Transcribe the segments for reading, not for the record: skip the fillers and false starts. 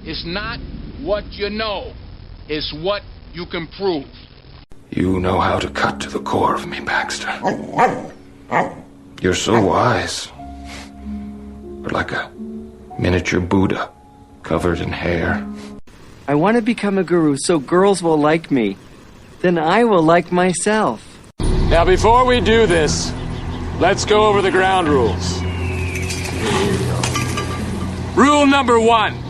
is not what you know, it's what you can prove. You know how to cut to the core of me, Baxter. You're so wise. You're like a miniature Buddha, covered in hair. I want to become a guru so girls will like me. Then I will like myself. Now, before we do this, let's go over the ground rules. Rule number 1.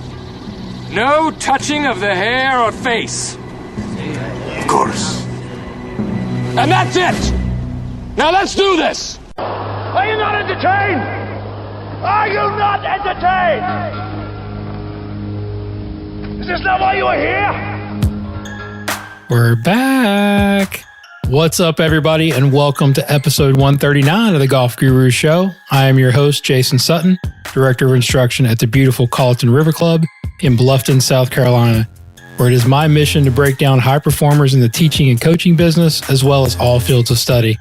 No touching of the hair or face. Of course. And that's it! Now let's do this! Are you not entertained? Are you not entertained? Is this not why you are here? We're back. What's up, everybody, and welcome to episode 139 of the Golf Guru Show. I am your host, Jason Sutton, Director of Instruction at the beautiful Colleton River Club in Bluffton, South Carolina, where it is my mission to break down high performers in the teaching and coaching business, as well as all fields of study.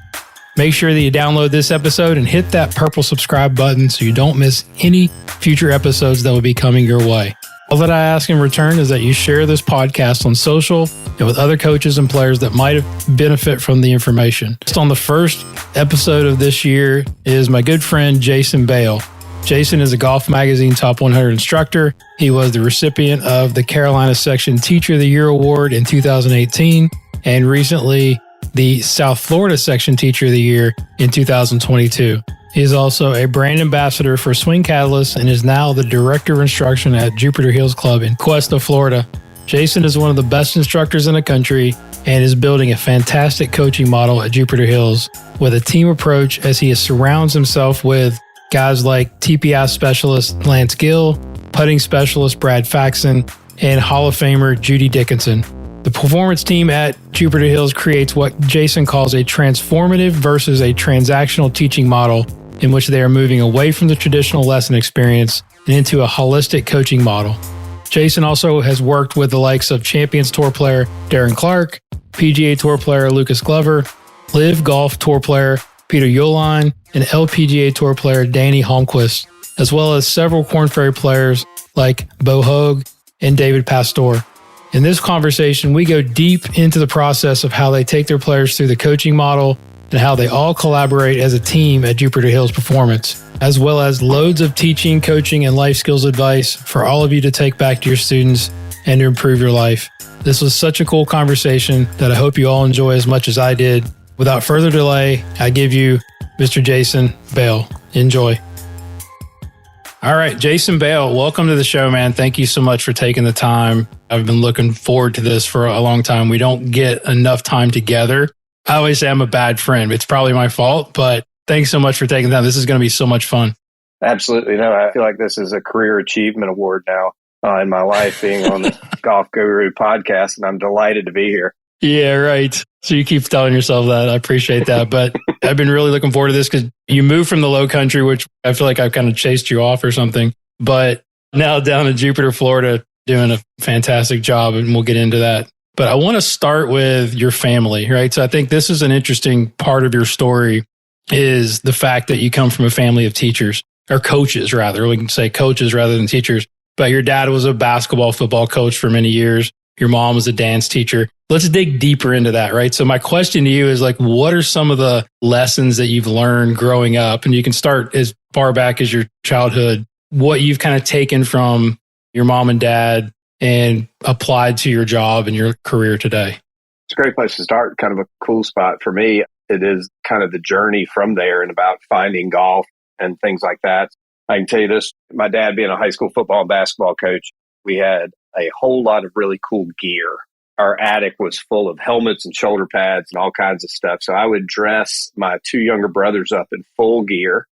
Make sure that you download this episode and hit that purple subscribe button so you don't miss any future episodes that will be coming your way. All that I ask in return is that you share this podcast on social and with other coaches and players that might benefit from the information. Just on the first episode of this year is my good friend Jason Baile. Jason is a Golf Magazine Top 100 instructor. He was the recipient of the Carolina Section Teacher of the Year Award in 2018 and recently the South Florida Section Teacher of the Year in 2022. He is also a brand ambassador for Swing Catalyst and is now the Director of Instruction at Jupiter Hills Club in Cuesta, Florida. Jason is one of the best instructors in the country and is building a fantastic coaching model at Jupiter Hills with a team approach as he surrounds himself with guys like TPI specialist Lance Gill, putting specialist Brad Faxon, and Hall of Famer Judy Dickinson. The performance team at Jupiter Hills creates what Jason calls a transformative versus a transactional teaching model in which they are moving away from the traditional lesson experience and into a holistic coaching model. Jason also has worked with the likes of Champions Tour player Darren Clark, PGA Tour player Lucas Glover, Live Golf Tour player Peter Uihlein, and LPGA Tour player Danny Holmquist, as well as several Korn Ferry players like Bo Hoag and David Pastor. In this conversation, we go deep into the process of how they take their players through the coaching model and how they all collaborate as a team at Jupiter Hills Performance, as well as loads of teaching, coaching, and life skills advice for all of you to take back to your students and to improve your life. This was such a cool conversation that I hope you all enjoy as much as I did. Without further delay, I give you Mr. Jason Baile. Enjoy. All right, Jason Baile, welcome to the show, man. Thank you so much for taking the time. I've been looking forward to this for a long time. We don't get enough time together. I always say I'm a bad friend. It's probably my fault, but thanks so much for taking the time. This is going to be so much fun. Absolutely. No, I feel like this is a career achievement award now in my life, being on the Golf Guru podcast, and I'm delighted to be here. Yeah, right. So you keep telling yourself that. I appreciate that. But I've been really looking forward to this because you moved from the low country, which I feel like I've kind of chased you off or something. But now down in Jupiter, Florida, doing a fantastic job, and we'll get into that. But I want to start with your family, right? So I think this is an interesting part of your story is the fact that you come from a family of teachers, or coaches rather. We can say coaches rather than teachers. But your dad was a basketball, football coach for many years. Your mom was a dance teacher. Let's dig deeper into that, right? So my question to you is like, what are some of the lessons that you've learned growing up? And you can start as far back as your childhood, what you've kind of taken from your mom and dad and applied to your job and your career today. It's a great place to start, kind of a cool spot for me. It is kind of the journey from there and about finding golf and things like that. I can tell you this, my dad being a high school football and basketball coach, we had a whole lot of really cool gear. Our attic was full of helmets and shoulder pads and all kinds of stuff. So I would dress my two younger brothers up in full gear.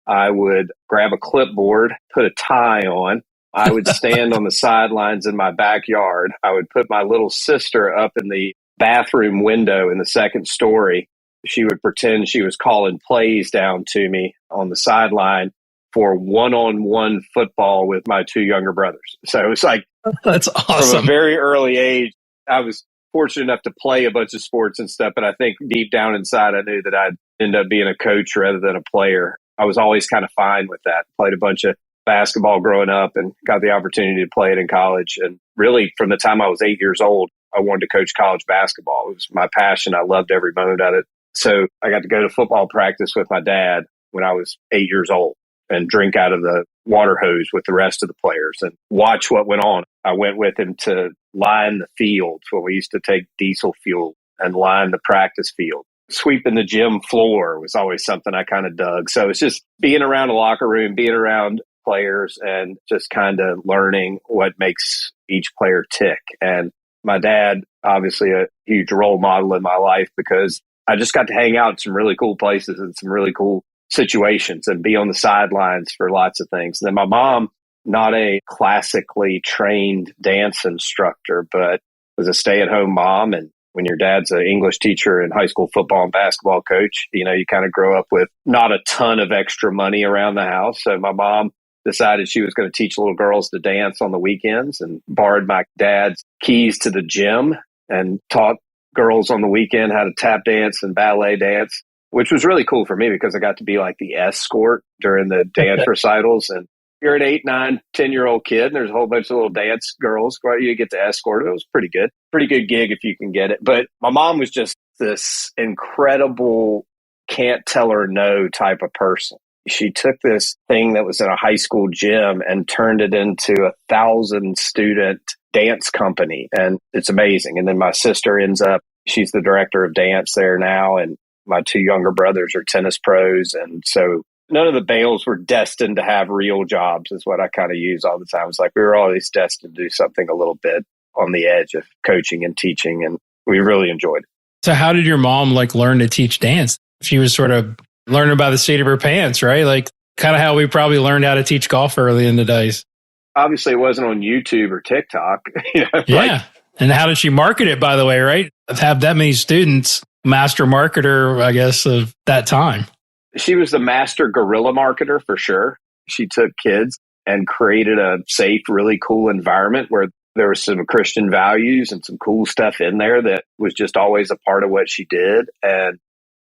I would grab a clipboard, put a tie on. I would stand on the sidelines in my backyard. I would put my little sister up in the bathroom window in the second story. She would pretend she was calling plays down to me on the sideline for one-on-one football with my two younger brothers. So it was like, that's awesome. From a very early age, I was fortunate enough to play a bunch of sports and stuff, but I think deep down inside, I knew that I'd end up being a coach rather than a player. I was always kind of fine with that. Played a bunch of basketball growing up and got the opportunity to play it in college. And really, from the time I was 8 years old, I wanted to coach college basketball. It was my passion. I loved every moment of it. So I got to go to football practice with my dad when I was 8 years old and drink out of the water hose with the rest of the players and watch what went on. I went with him to line the fields when we used to take diesel fuel and line the practice field. Sweeping the gym floor was always something I kind of dug. So it's just being around a locker room, being around players, and just kind of learning what makes each player tick. And my dad, obviously a huge role model in my life because I just got to hang out in some really cool places and some really cool situations and be on the sidelines for lots of things. And then my mom, not a classically trained dance instructor, but was a stay-at-home mom. And when your dad's an English teacher and high school football and basketball coach, you kind of grow up with not a ton of extra money around the house. So my mom decided she was going to teach little girls to dance on the weekends and borrowed my dad's keys to the gym and taught girls on the weekend how to tap dance and ballet dance, which was really cool for me because I got to be like the escort during the dance recitals. And you're an 8, 9, 10-year-old kid, and there's a whole bunch of little dance girls. You get to escort. It was pretty good. Pretty good gig if you can get it. But my mom was just this incredible, can't tell her no type of person. She took this thing that was in a high school gym and turned it into 1,000-student dance company. And it's amazing. And then my sister ends up, she's the director of dance there now. And my 2 younger brothers are tennis pros. And so none of the Bales were destined to have real jobs is what I kind of use all the time. It's like we were always destined to do something a little bit on the edge of coaching and teaching. And we really enjoyed it. So how did your mom learn to teach dance? She was sort of learning by the seat of her pants, right? Like kind of how we probably learned how to teach golf early in the days. Obviously, it wasn't on YouTube or TikTok. Yeah. And how did she market it, by the way, right? Have that many students, master marketer, I guess, of that time. She was the master guerrilla marketer for sure. She took kids and created a safe, really cool environment where there was some Christian values and some cool stuff in there that was just always a part of what she did. And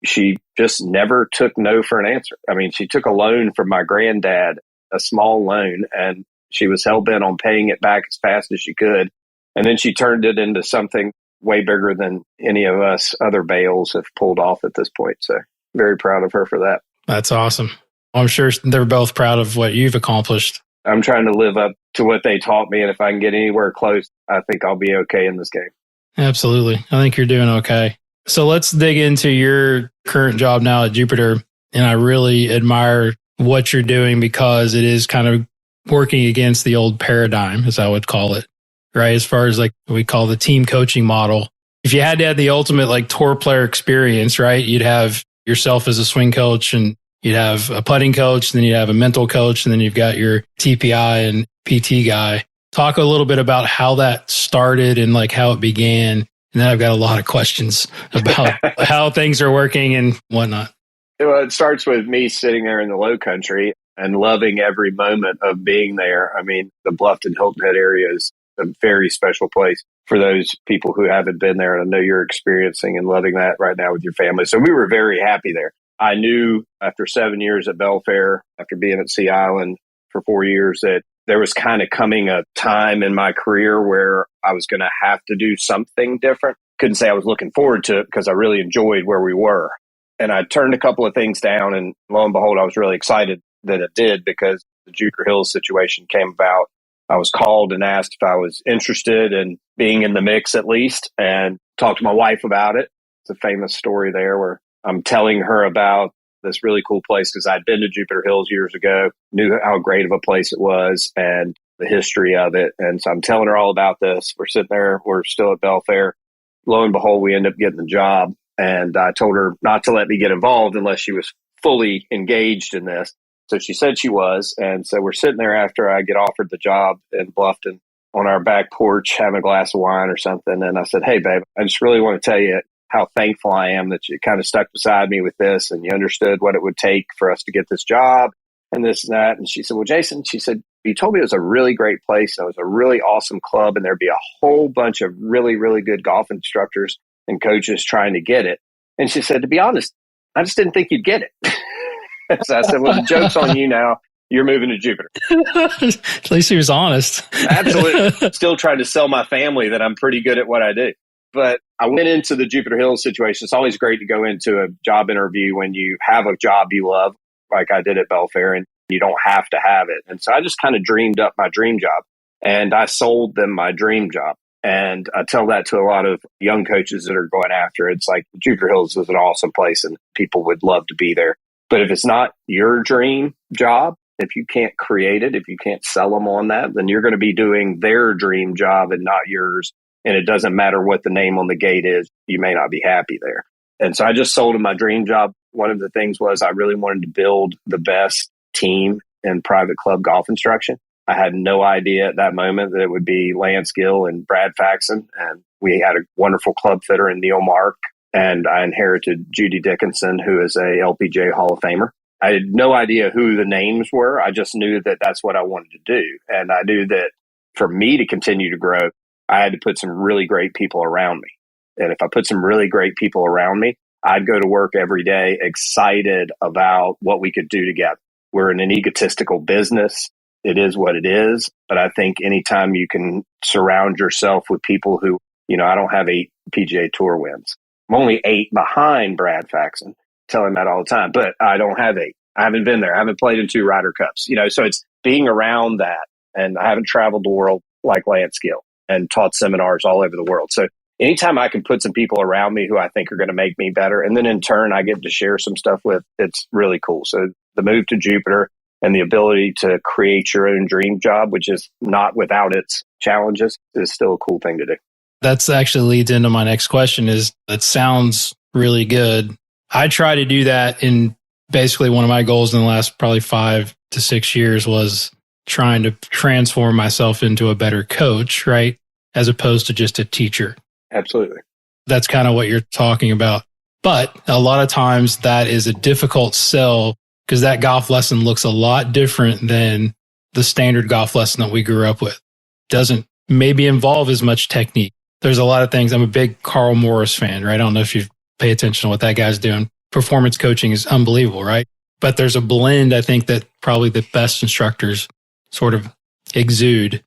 she just never took no for an answer. I mean, she took a loan from my granddad, a small loan, and she was hell-bent on paying it back as fast as she could. And then she turned it into something way bigger than any of us other Bales have pulled off at this point. So very proud of her for that. That's awesome. I'm sure they're both proud of what you've accomplished. I'm trying to live up to what they taught me. And if I can get anywhere close, I think I'll be okay in this game. Absolutely. I think you're doing okay. So let's dig into your current job now at Jupiter. And I really admire what you're doing because it is kind of working against the old paradigm, as I would call it, right? As far as what we call the team coaching model. If you had to have the ultimate tour player experience, right? You'd have yourself as a swing coach and you'd have a putting coach, and then you'd have a mental coach, and then you've got your TPI and PT guy. Talk a little bit about how that started and how it began. And then I've got a lot of questions about how things are working and whatnot. Well, it starts with me sitting there in the Low Country and loving every moment of being there. I mean, the Bluffton Hilton Head area is a very special place for those people who haven't been there. And I know you're experiencing and loving that right now with your family. So we were very happy there. I knew after 7 years at Belfair, after being at Sea Island for 4 years, that there was kind of coming a time in my career where I was going to have to do something different. Couldn't say I was looking forward to it because I really enjoyed where we were. And I turned a couple of things down, and lo and behold, I was really excited that it did because the Jupiter Hills situation came about. I was called and asked if I was interested in being in the mix at least, and talked to my wife about it. It's a famous story there where I'm telling her about this really cool place because I'd been to Jupiter Hills years ago, knew how great of a place it was and the history of it. And so I'm telling her all about this. We're sitting there. We're still at Belfair. Lo and behold, we end up getting the job. And I told her not to let me get involved unless she was fully engaged in this. So she said she was. And so we're sitting there after I get offered the job in Bluffton on our back porch, having a glass of wine or something. And I said, hey, babe, I just really want to tell you how thankful I am that you kind of stuck beside me with this and you understood what it would take for us to get this job and this and that. And she said, well, Jason, she said, you told me it was a really great place. And it was a really awesome club. And there'd be a whole bunch of really, really good golf instructors and coaches trying to get it. And she said, to be honest, I just didn't think you'd get it. So I said, well, the joke's on you now. you're moving to Jupiter. At least he was honest. Absolutely. Still trying to sell my family that I'm pretty good at what I do. But I went into the Jupiter Hills situation. It's always great to go into a job interview when you have a job you love, like I did at Belfair, and you don't have to have it. And so I just kind of dreamed up my dream job, and I sold them my dream job. And I tell that to a lot of young coaches that are going after it. It's like Jupiter Hills is an awesome place and people would love to be there. But if it's not your dream job, if you can't create it, if you can't sell them on that, then you're going to be doing their dream job and not yours. And it doesn't matter what the name on the gate is, you may not be happy there. And so I just sold him my dream job. One of the things was I really wanted to build the best team in private club golf instruction. I had no idea at that moment that it would be Lance Gill and Brad Faxon. And we had a wonderful club fitter in Neil Mark. And I inherited Judy Dickinson, who is a LPGA Hall of Famer. I had no idea who the names were. I just knew that that's what I wanted to do. And I knew that for me to continue to grow, I had to put some really great people around me. And if I put some really great people around me, I'd go to work every day excited about what we could do together. We're in an egotistical business. It is what it is. But I think anytime you can surround yourself with people who, I don't have 8 PGA Tour wins. I'm only 8 behind Brad Faxon. Tell him that all the time, but I don't have 8. I haven't been there. I haven't played in 2 Ryder Cups, so it's being around that. And I haven't traveled the world like Lance Gill and taught seminars all over the world. So anytime I can put some people around me who I think are going to make me better, and then in turn, I get to share some stuff with, it's really cool. So the move to Jupiter and the ability to create your own dream job, which is not without its challenges, is still a cool thing to do. That's actually leads into my next question is that sounds really good. I try to do that in basically one of my goals in the last probably 5 to 6 years was trying to transform myself into a better coach, right? As opposed to just a teacher. Absolutely. That's kind of what you're talking about. But a lot of times that is a difficult sell because that golf lesson looks a lot different than the standard golf lesson that we grew up with. Doesn't maybe involve as much technique. There's a lot of things. I'm a big Carl Morris fan, right? I don't know if you pay attention to what that guy's doing. Performance coaching is unbelievable, right? But there's a blend, I think, that probably the best instructors sort of exude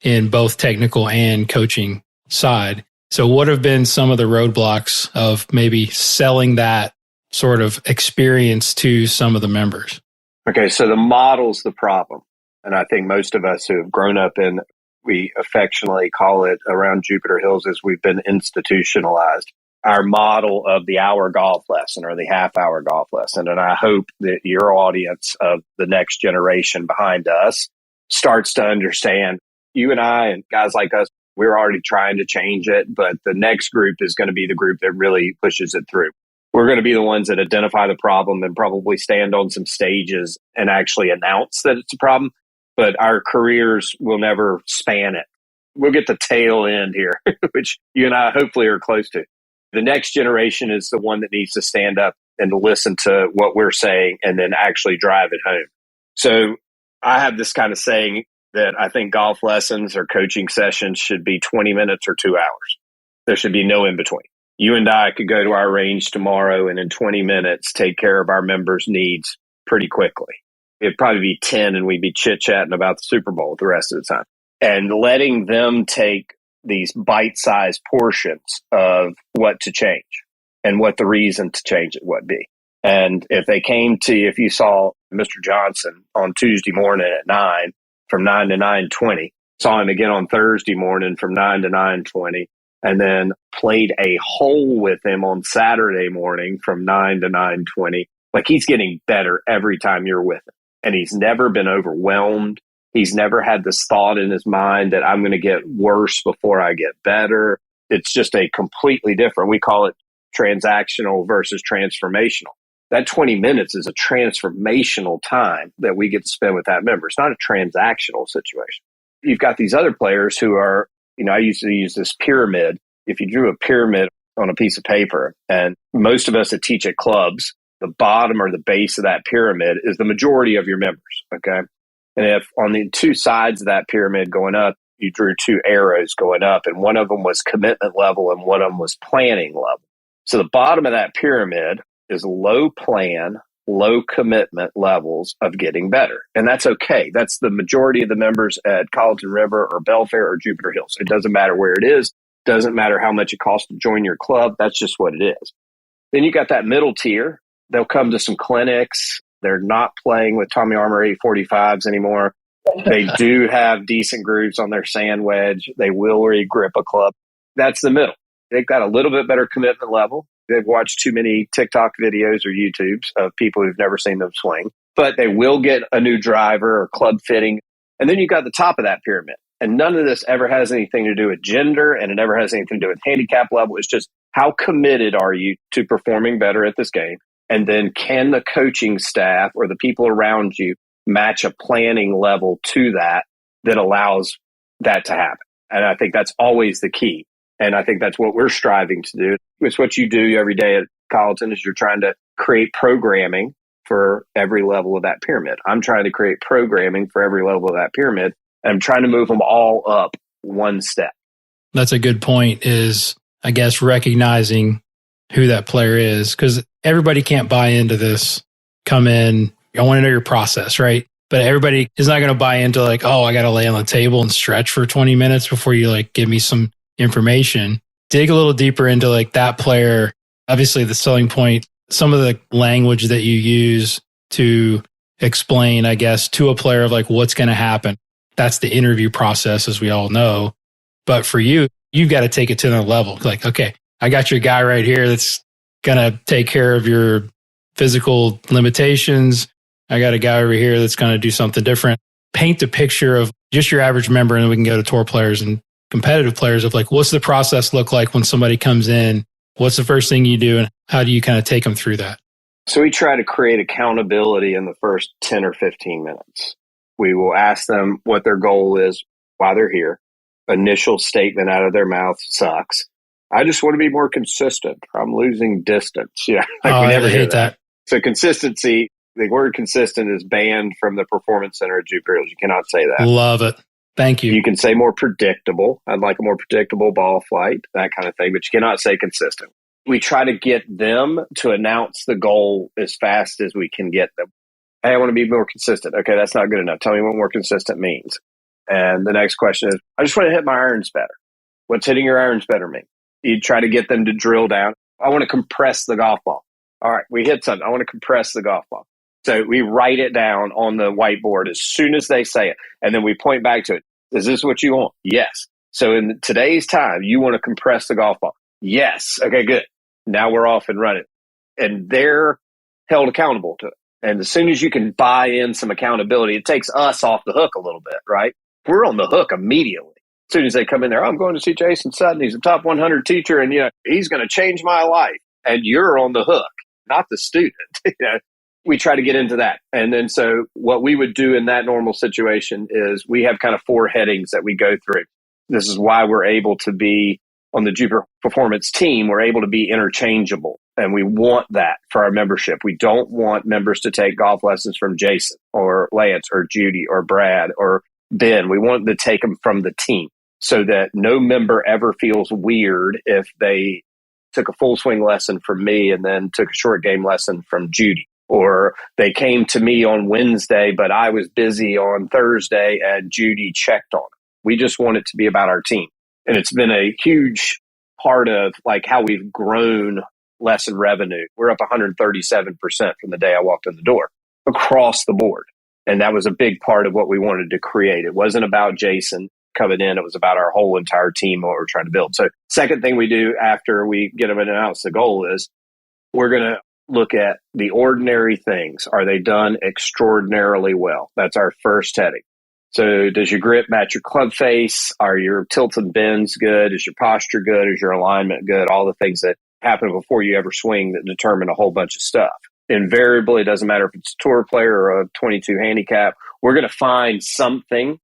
in both technical and coaching side. So what have been some of the roadblocks of maybe selling that sort of experience to some of the members? Okay, so the model's the problem. And I think most of us who have grown up in, we affectionately call it around Jupiter Hills, is we've been institutionalized. Our model of the hour golf lesson or the half-hour golf lesson. And I hope that your audience of the next generation behind us starts to understand, you and I and guys like us, we're already trying to change it, but the next group is going to be the group that really pushes it through. We're going to be the ones that identify the problem and probably stand on some stages and actually announce that it's a problem, but our careers will never span it. We'll get the tail end here, which you and I hopefully are close to. The next generation is the one that needs to stand up and to listen to what we're saying and then actually drive it home. So I have this kind of saying that I think golf lessons or coaching sessions should be 20 minutes or 2 hours. There should be no in between. You and I could go to our range tomorrow and in 20 minutes take care of our members' needs pretty quickly. It'd probably be 10 and we'd be chit-chatting about the Super Bowl the rest of the time. And letting them take these bite-sized portions of what to change and what the reason to change it would be. And if they came to you, if you saw Mr. Johnson on Tuesday morning at 9, from 9 to 9:20, saw him again on Thursday morning from 9 to 9:20, and then played a hole with him on Saturday morning from 9 to 9:20, like he's getting better every time you're with him. And he's never been overwhelmed. He's never had this thought in his mind that I'm going to get worse before I get better. It's just a completely different. We call it transactional versus transformational. That 20 minutes is a transformational time that we get to spend with that member. It's not a transactional situation. You've got these other players who are, I used to use this pyramid. If you drew a pyramid on a piece of paper, and most of us that teach at clubs, the bottom or the base of that pyramid is the majority of your members, okay? And if on the 2 sides of that pyramid going up, you drew 2 arrows going up, and one of them was commitment level and one of them was planning level. So the bottom of that pyramid is low plan, low commitment levels of getting better. And that's okay. That's the majority of the members at Colleton River or Belfair or Jupiter Hills. It doesn't matter where it is. Doesn't matter how much it costs to join your club. That's just what it is. Then you got that middle tier. They'll come to some clinics. They're not playing with Tommy Armour 845s anymore. They do have decent grooves on their sand wedge. They will re-grip a club. That's the middle. They've got a little bit better commitment level. They've watched too many TikTok videos or YouTubes of people who've never seen them swing. But they will get a new driver or club fitting. And then you got the top of that pyramid. And none of this ever has anything to do with gender, and it never has anything to do with handicap level. It's just how committed are you to performing better at this game? And then can the coaching staff or the people around you match a planning level to that allows that to happen? And I think that's always the key. And I think that's what we're striving to do. It's what you do every day at Colleton is you're trying to create programming for every level of that pyramid. I'm trying to create programming for every level of that pyramid. And I'm trying to move them all up one step. That's a good point is, I guess, recognizing who that player is, because everybody can't buy into this. Come in, I want to know your process, right? But everybody is not going to buy into like, oh, I got to lay on the table and stretch for 20 minutes before you like give me some information. Dig a little deeper into like that player. Obviously, the selling point, some of the language that you use to explain, I guess, to a player of like what's going to happen. That's the interview process, as we all know. But for you, you've got to take it to another level. Like, okay, I got your guy right here that's going to take care of your physical limitations. I got a guy over here that's going to do something different. Paint the picture of just your average member, and then we can go to tour players and competitive players of like, what's the process look like when somebody comes in? What's the first thing you do, and how do you kind of take them through that? So we try to create accountability in the first 10 or 15 minutes. We will ask them what their goal is while they're here. Initial statement out of their mouth sucks. I just want to be more consistent. I'm losing distance. Yeah, we never hear that. So consistency, the word consistent is banned from the Performance Center at Jupiter Hills. You cannot say that. Love it. Thank you. You can say more predictable. I'd like a more predictable ball flight, that kind of thing, but you cannot say consistent. We try to get them to announce the goal as fast as we can get them. Hey, I want to be more consistent. Okay, that's not good enough. Tell me what more consistent means. And the next question is, I just want to hit my irons better. What's hitting your irons better mean? You try to get them to drill down. I want to compress the golf ball. All right, we hit something. I want to compress the golf ball. So we write it down on the whiteboard as soon as they say it. And then we point back to it. Is this what you want? Yes. So in today's time, you want to compress the golf ball. Yes. Okay, good. Now we're off and running. And they're held accountable to it. And as soon as you can buy in some accountability, it takes us off the hook a little bit, right? We're on the hook immediately. As soon as they come in there, I'm going to see Jason Sutton. He's a top 100 teacher, and he's going to change my life. And you're on the hook, not the student. We try to get into that. And then so what we would do in that normal situation is we have kind of 4 headings that we go through. This is why we're able to be on the Jupiter Performance team. We're able to be interchangeable. And we want that for our membership. We don't want members to take golf lessons from Jason or Lance or Judy or Brad or Ben. We want them to take them from the team so that no member ever feels weird if they took a full swing lesson from me and then took a short game lesson from Judy. Or they came to me on Wednesday, but I was busy on Thursday and Judy checked on it. We just want it to be about our team. And it's been a huge part of like how we've grown lesson revenue. We're up 137% from the day I walked in the door across the board. And that was a big part of what we wanted to create. It wasn't about Jason coming in. It was about our whole entire team, what we're trying to build. So second thing we do after we get them to announce the goal is we're going to look at the ordinary things. Are they done extraordinarily well? That's our first heading. So does your grip match your club face? Are your tilts and bends good? Is your posture good? Is your alignment good? All the things that happen before you ever swing that determine a whole bunch of stuff. Invariably, it doesn't matter if it's a tour player or a 22 handicap. We're going to find something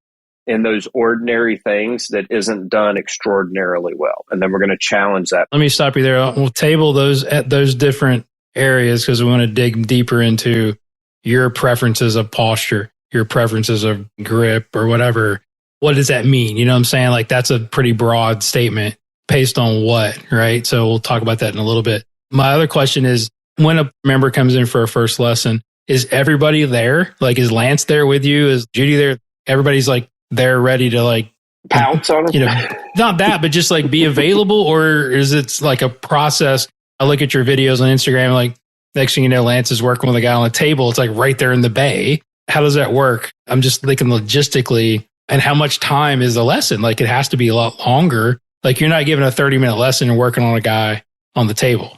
in those ordinary things that isn't done extraordinarily well. And then we're going to challenge that. Let me stop you there. We'll table those at those different areas because we want to dig deeper into your preferences of posture, your preferences of grip or whatever. What does that mean? You know what I'm saying? Like that's a pretty broad statement based on what, right? So we'll talk about that in a little bit. My other question is, When a member comes in for a first lesson, is everybody there? Like, is Lance there with you? Is Judy there? Everybody's like there ready to like pounce on them? You know, not that, but just like be available, or is it like a process? I look at your videos on Instagram, like next thing you know, Lance is working with a guy on a table. It's like right there in the bay. How does that work? I'm just thinking logistically, and how much time is the lesson? Like it has to be a lot longer. Like you're not giving a 30-minute lesson and working on a guy on the table.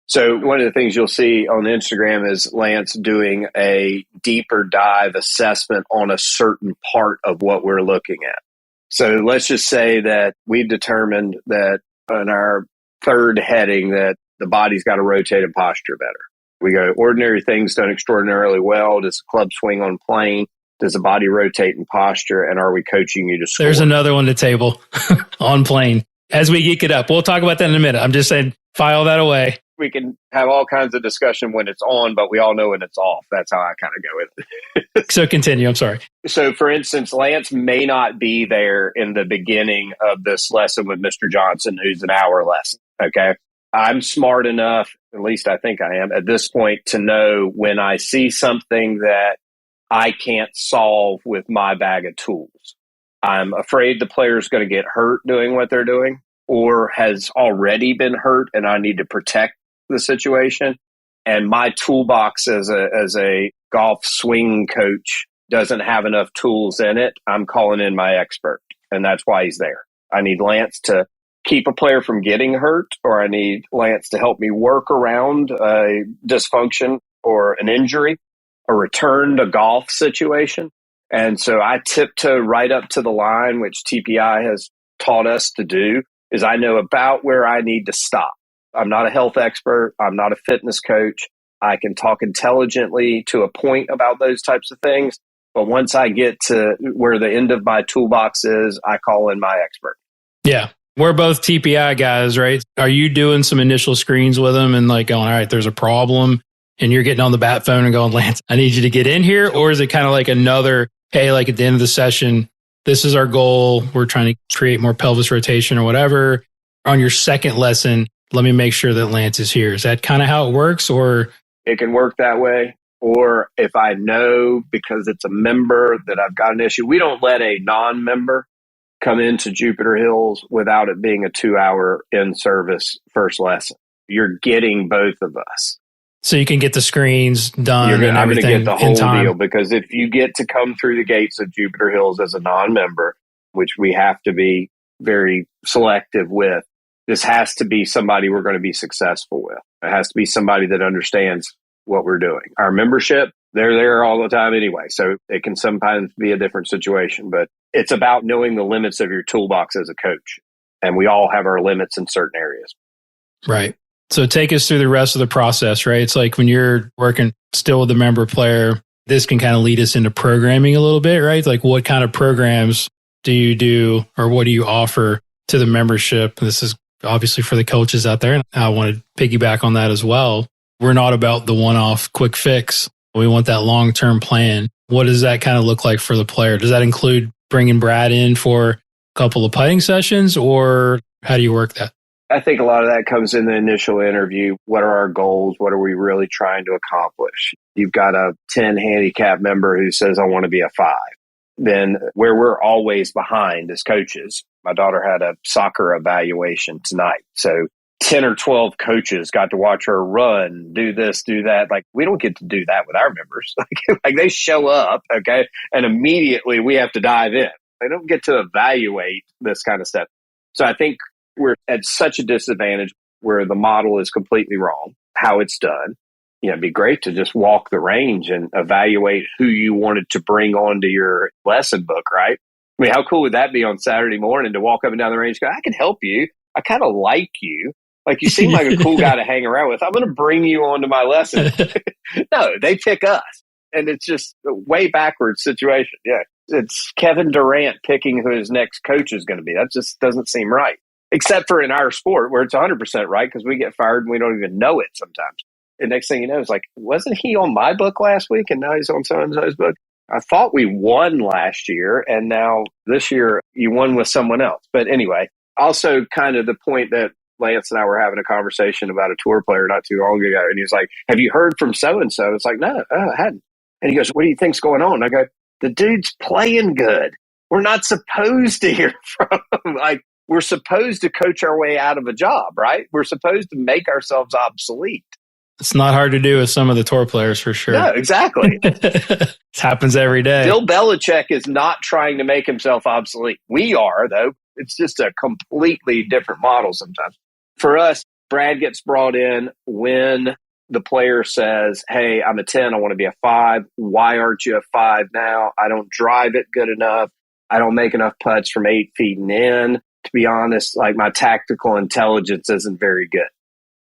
So one of the things you'll see on Instagram is Lance doing a deeper dive assessment on a certain part of what we're looking at. So let's just say that we've determined that in our third heading that the body's got to rotate and posture better. We go, ordinary things done extraordinarily well. Does the club swing on plane? Does the body rotate and posture? And are we coaching you to score? There's another one to table on plane. As we geek it up, we'll talk about that in a minute. I'm just saying, file that away. We can have all kinds of discussion when it's on, but we all know when it's off. That's how I kind of go with it. So continue. I'm sorry. So, for instance, Lance may not be there in the beginning of this lesson with Mr. Johnson, who's an hour lesson. Okay. I'm smart enough, at least I think I am at this point, to know when I see something that I can't solve with my bag of tools. I'm afraid the player's going to get hurt doing what they're doing or has already been hurt and I need to protect the situation. And my toolbox as a golf swing coach doesn't have enough tools in it. I'm calling in my expert, and that's why he's there. I need Lance to keep a player from getting hurt, or I need Lance to help me work around a dysfunction or an injury, a return to golf situation. And so I tiptoe right up to the line, which TPI has taught us to do, is I know about where I need to stop. I'm not a health expert. I'm not a fitness coach. I can talk intelligently to a point about those types of things. But once I get to where the end of my toolbox is, I call in my expert. Yeah. We're both TPI guys, right? Are you doing some initial screens with them and like going, all right, there's a problem, and you're getting on the bat phone and going, Lance, I need you to get in here? Or is it kind of like another, hey, like at the end of the session, this is our goal. We're trying to create more pelvis rotation or whatever. On your second lesson, let me make sure that Lance is here. Is that kind of how it works? Or it can work that way. Or if I know because it's a member that I've got an issue, we don't let a non-member come into Jupiter Hills without it being a 2-hour in-service first lesson. You're getting both of us. So you can get the screens done. I'm going to get the whole time. deal, because if you get to come through the gates of Jupiter Hills as a non-member, which we have to be very selective with, this has to be somebody we're going to be successful with. It has to be somebody that understands what we're doing. Our membership, they're there all the time anyway, so it can sometimes be a different situation, but it's about knowing the limits of your toolbox as a coach. And we all have our limits in certain areas. Right. So take us through the rest of the process, right? It's like when you're working still with a member player, this can kind of lead us into programming a little bit, right? Like what kind of programs do you do, or what do you offer to the membership? This is obviously for the coaches out there, and I want to piggyback on that as well. We're not about the one-off quick fix. We want that long-term plan. What does that kind of look like for the player? Does that include bringing Brad in for a couple of putting sessions, or how do you work that? I think a lot of that comes in the initial interview. What are our goals? What are we really trying to accomplish? You've got a 10 handicap member who says, I want to be a 5. Then where we're always behind as coaches, my daughter had a soccer evaluation tonight. So 10 or 12 coaches got to watch her run, do this, do that. Like, we don't get to do that with our members. Like they show up, okay, and immediately we have to dive in. They don't get to evaluate this kind of stuff. So I think we're at such a disadvantage where the model is completely wrong, how it's done. You know, it'd be great to just walk the range and evaluate who you wanted to bring onto your lesson book, right? I mean, how cool would that be on Saturday morning to walk up and down the range and go, I can help you. I kind of like you. Like, you seem like a cool guy to hang around with. I'm going to bring you onto my lesson. No, they pick us. And it's just a way backwards situation. Yeah. It's Kevin Durant picking who his next coach is going to be. That just doesn't seem right. Except for in our sport where it's 100% right, because we get fired and we don't even know it sometimes. And next thing you know, it's like, wasn't he on my book last week and now he's on so-and-so's book? I thought we won last year, and now this year you won with someone else. But anyway, also kind of the point that Lance and I were having a conversation about a tour player not too long ago. And he was like, have you heard from so-and-so? It's like, no, I hadn't. And he goes, what do you think's going on? I go, the dude's playing good. We're not supposed to hear from him. Like, we're supposed to coach our way out of a job, right? We're supposed to make ourselves obsolete. It's not hard to do with some of the tour players for sure. No, exactly. It happens every day. Bill Belichick is not trying to make himself obsolete. We are, though. It's just a completely different model sometimes. For us, Brad gets brought in when the player says, hey, I'm a 10, I want to be a 5. Why aren't you a 5 now? I don't drive it good enough. I don't make enough putts from 8 feet and in. To be honest, like, my tactical intelligence isn't very good.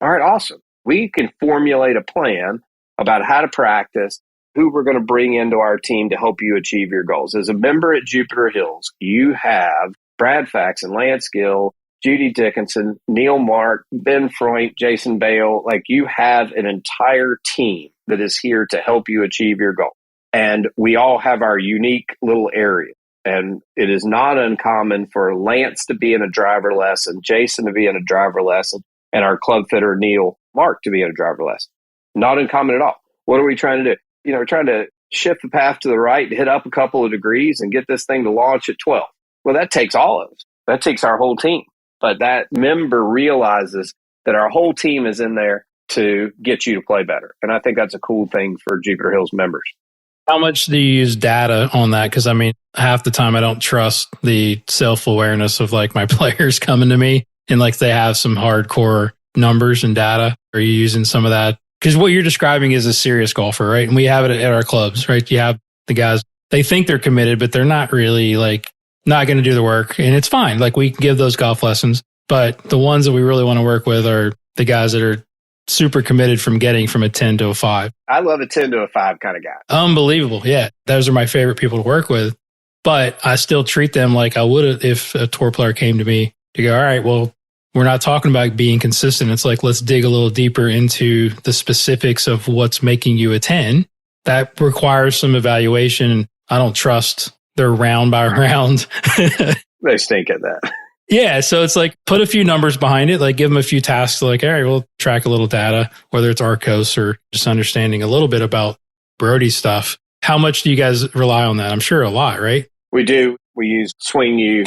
All right, awesome. We can formulate a plan about how to practice, who we're going to bring into our team to help you achieve your goals. As a member at Jupiter Hills, you have Brad Faxon, Lance Gill, Judy Dickinson, Neil Mark, Ben Freund, Jason Bale. Like, you have an entire team that is here to help you achieve your goal. And we all have our unique little area. And it is not uncommon for Lance to be in a driver lesson, Jason to be in a driver lesson, and our club fitter, Neil Mark, to be in a driver lesson. Not uncommon at all. What are we trying to do? We're trying to shift the path to the right, hit up a couple of degrees, and get this thing to launch at 12. Well, that takes all of us. That takes our whole team. But that member realizes that our whole team is in there to get you to play better. And I think that's a cool thing for Jupiter Hills members. How much do you use data on that? Because, I mean, half the time I don't trust the self-awareness of, like, my players coming to me and, like, they have some hardcore numbers and data. Are you using some of that? Because what you're describing is a serious golfer, right? And we have it at our clubs, right? You have the guys, they think they're committed, but they're not really, like, not going to do the work. And it's fine. Like, we can give those golf lessons. But the ones that we really want to work with are the guys that are super committed from getting from a 10 to a 5. I love a 10 to a 5 kind of guy. Unbelievable. Yeah. Those are my favorite people to work with. But I still treat them like I would if a tour player came to me to go, all right, well, we're not talking about being consistent. It's like, let's dig a little deeper into the specifics of what's making you a 10. That requires some evaluation. I don't trust their round by round. They stink at that. Yeah. So it's like, put a few numbers behind it, like give them a few tasks, like, all right, we'll track a little data, whether it's Arcos or just understanding a little bit about Brody stuff. How much do you guys rely on that? I'm sure a lot, right? We do. We use Swing U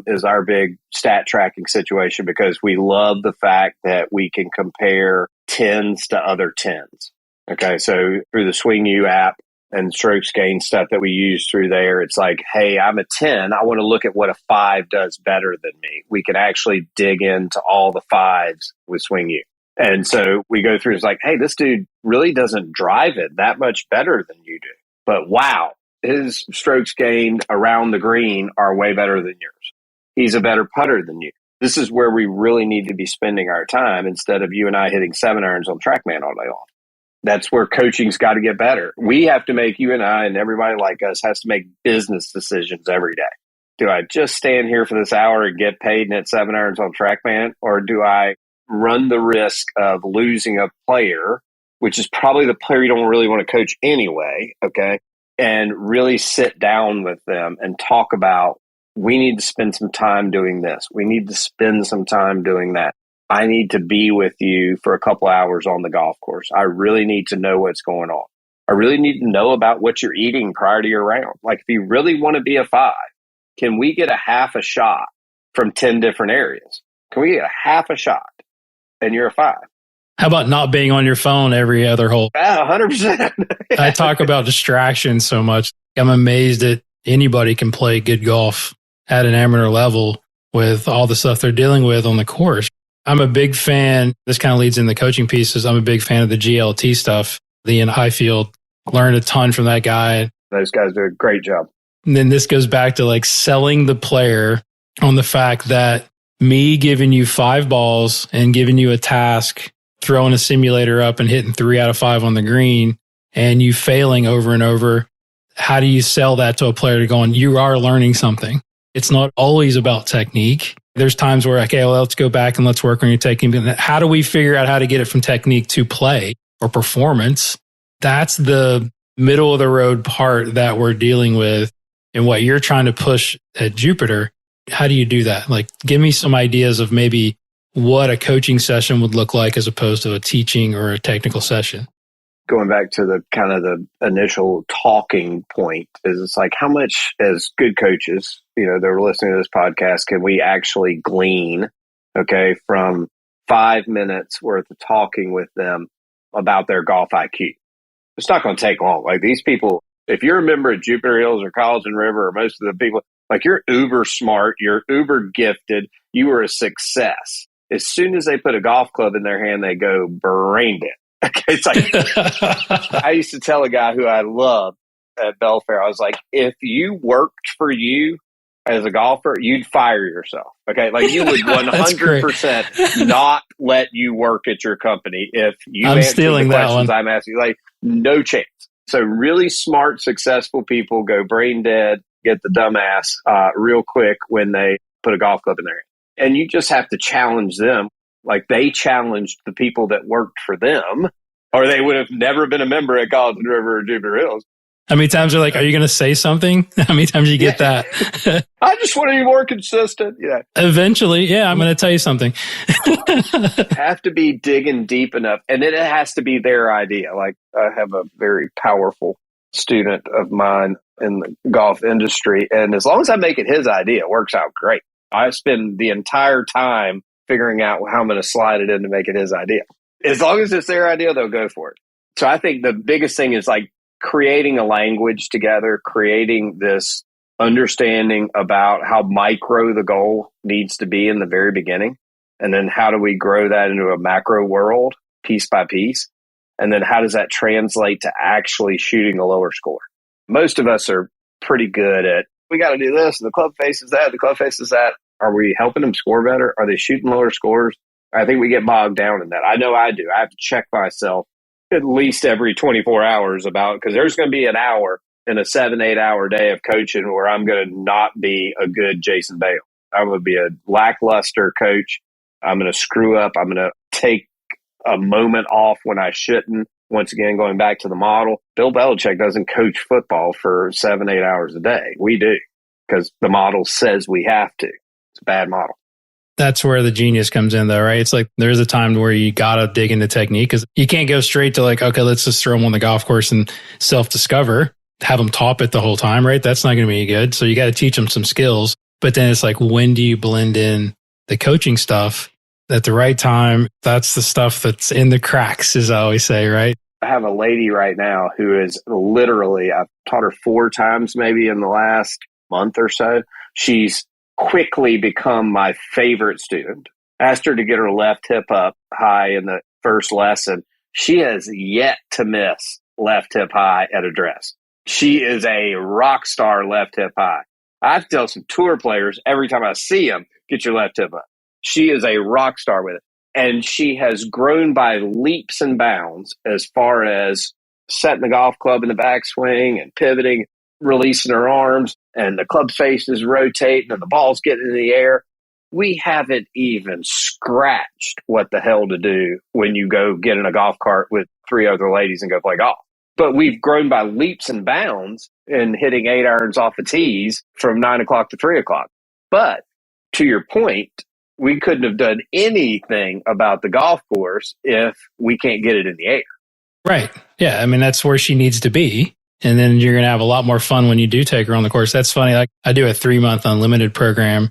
is our big stat tracking situation because we love the fact that we can compare 10s to other 10s. Okay. So through the Swing U app and strokes gain stuff that we use through there, it's like, hey, I'm a 10. I want to look at what a 5 does better than me. We can actually dig into all the 5s with Swing U. And so we go through, it's like, hey, this dude really doesn't drive it that much better than you do. But wow, his strokes gained around the green are way better than yours. He's a better putter than you. This is where we really need to be spending our time instead of you and I hitting 7 irons on TrackMan all day long. That's where coaching's got to get better. We have to make, you and I and everybody like us has to make business decisions every day. Do I just stand here for this hour and get paid and hit 7 irons on TrackMan? Or do I run the risk of losing a player, which is probably the player you don't really want to coach anyway, okay? And really sit down with them and talk about, we need to spend some time doing this. We need to spend some time doing that. I need to be with you for a couple hours on the golf course. I really need to know what's going on. I really need to know about what you're eating prior to your round. Like, if you really want to be a 5, can we get a half a shot from 10 different areas? Can we get a half a shot and you're a 5? How about not being on your phone every other hole? 100%. I talk about distractions so much. I'm amazed that anybody can play good golf at an amateur level with all the stuff they're dealing with on the course. I'm a big fan. This kind of leads in the coaching pieces. I'm a big fan of the GLT stuff. The Ian Highfield, learned a ton from that guy. Those guys do a great job. And then this goes back to like selling the player on the fact that me giving you 5 balls and giving you a task, throwing a simulator up and hitting 3 out of 5 on the green and you failing over and over. How do you sell that to a player to going, you are learning something? It's not always about technique. There's times where, okay, well, let's go back and let's work on your technique. How do we figure out how to get it from technique to play or performance? That's the middle of the road part that we're dealing with and what you're trying to push at Jupiter. How do you do that? Like, give me some ideas of maybe what a coaching session would look like as opposed to a teaching or a technical session. Going back to the kind of the initial talking point is it's like how much as good coaches, they're listening to this podcast, can we actually glean, from 5 minutes worth of talking with them about their golf IQ? It's not going to take long. Like these people, if you're a member of Jupiter Hills or College and River or most of the people, like you're uber smart, you're uber gifted, you are a success. As soon as they put a golf club in their hand, they go brain dead. It's like, I used to tell a guy who I loved at Belfair, I was like, if you worked for you as a golfer, you'd fire yourself. Okay. Like you would 100% not let you work at your company if you answered the questions I'm asking. Like no chance. So really smart, successful people go brain dead, get the dumbass real quick when they put a golf club in their hand. And you just have to challenge them. Like they challenged the people that worked for them, or they would have never been a member at College and River or Jupiter Hills. How many times are like, are you going to say something? How many times you get that? I just want to be more consistent. Yeah. Eventually, yeah, I'm going to tell you something. Have to be digging deep enough. And then it has to be their idea. Like I have a very powerful student of mine in the golf industry. And as long as I make it his idea, it works out great. I spend the entire time figuring out how I'm going to slide it in to make it his idea. As long as it's their idea, they'll go for it. So I think the biggest thing is like creating a language together, creating this understanding about how micro the goal needs to be in the very beginning. And then how do we grow that into a macro world piece by piece? And then how does that translate to actually shooting a lower score? Most of us are pretty good at, we got to do this, and the club faces that, the club faces that. Are we helping them score better? Are they shooting lower scores? I think we get bogged down in that. I know I do. I have to check myself at least every 24 hours about, because there's going to be an hour in a 7-8 hour day of coaching where I'm going to not be a good Jason Baile. I'm going to be a lackluster coach. I'm going to screw up. I'm going to take a moment off when I shouldn't. Once again, going back to the model, Bill Belichick doesn't coach football for 7-8 hours a day. We do, because the model says we have to. It's a bad model. That's where the genius comes in, though, right? It's like there's a time where you got to dig into technique because you can't go straight to like, okay, let's just throw them on the golf course and self-discover, have them top it the whole time, right? That's not going to be good. So you got to teach them some skills. But then it's like, when do you blend in the coaching stuff at the right time? That's the stuff that's in the cracks, as I always say, right? I have a lady right now who is literally, I've taught her 4 times maybe in the last month or so. She's quickly become my favorite student. Asked her to get her left hip up high in the first lesson. She has yet to miss left hip high at address. She is a rock star left hip high. I have to tell some tour players every time I see them, get your left hip up. She is a rock star with it. And she has grown by leaps and bounds as far as setting the golf club in the backswing and pivoting, releasing her arms, and the club face is rotating and the ball's getting in the air. We haven't even scratched what the hell to do when you go get in a golf cart with 3 other ladies and go play golf. But we've grown by leaps and bounds in hitting 8 irons off the tees from 9 o'clock to 3 o'clock. But to your point, we couldn't have done anything about the golf course if we can't get it in the air. Right. Yeah. I mean, that's where she needs to be. And then you're going to have a lot more fun when you do take her on the course. That's funny. Like I do a 3-month unlimited program,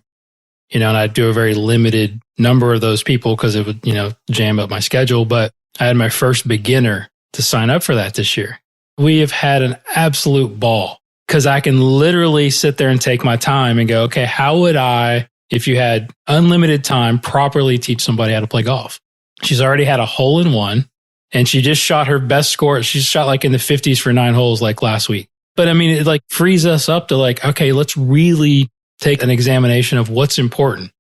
and I do a very limited number of those people because it would, jam up my schedule. But I had my first beginner to sign up for that this year. We have had an absolute ball because I can literally sit there and take my time and go, okay, how would I, if you had unlimited time, properly teach somebody how to play golf? She's already had a hole-in-one. And she just shot her best score. She shot like in the 50s for 9 holes like last week. But I mean, it like frees us up to like, okay, let's really take an examination of what's important.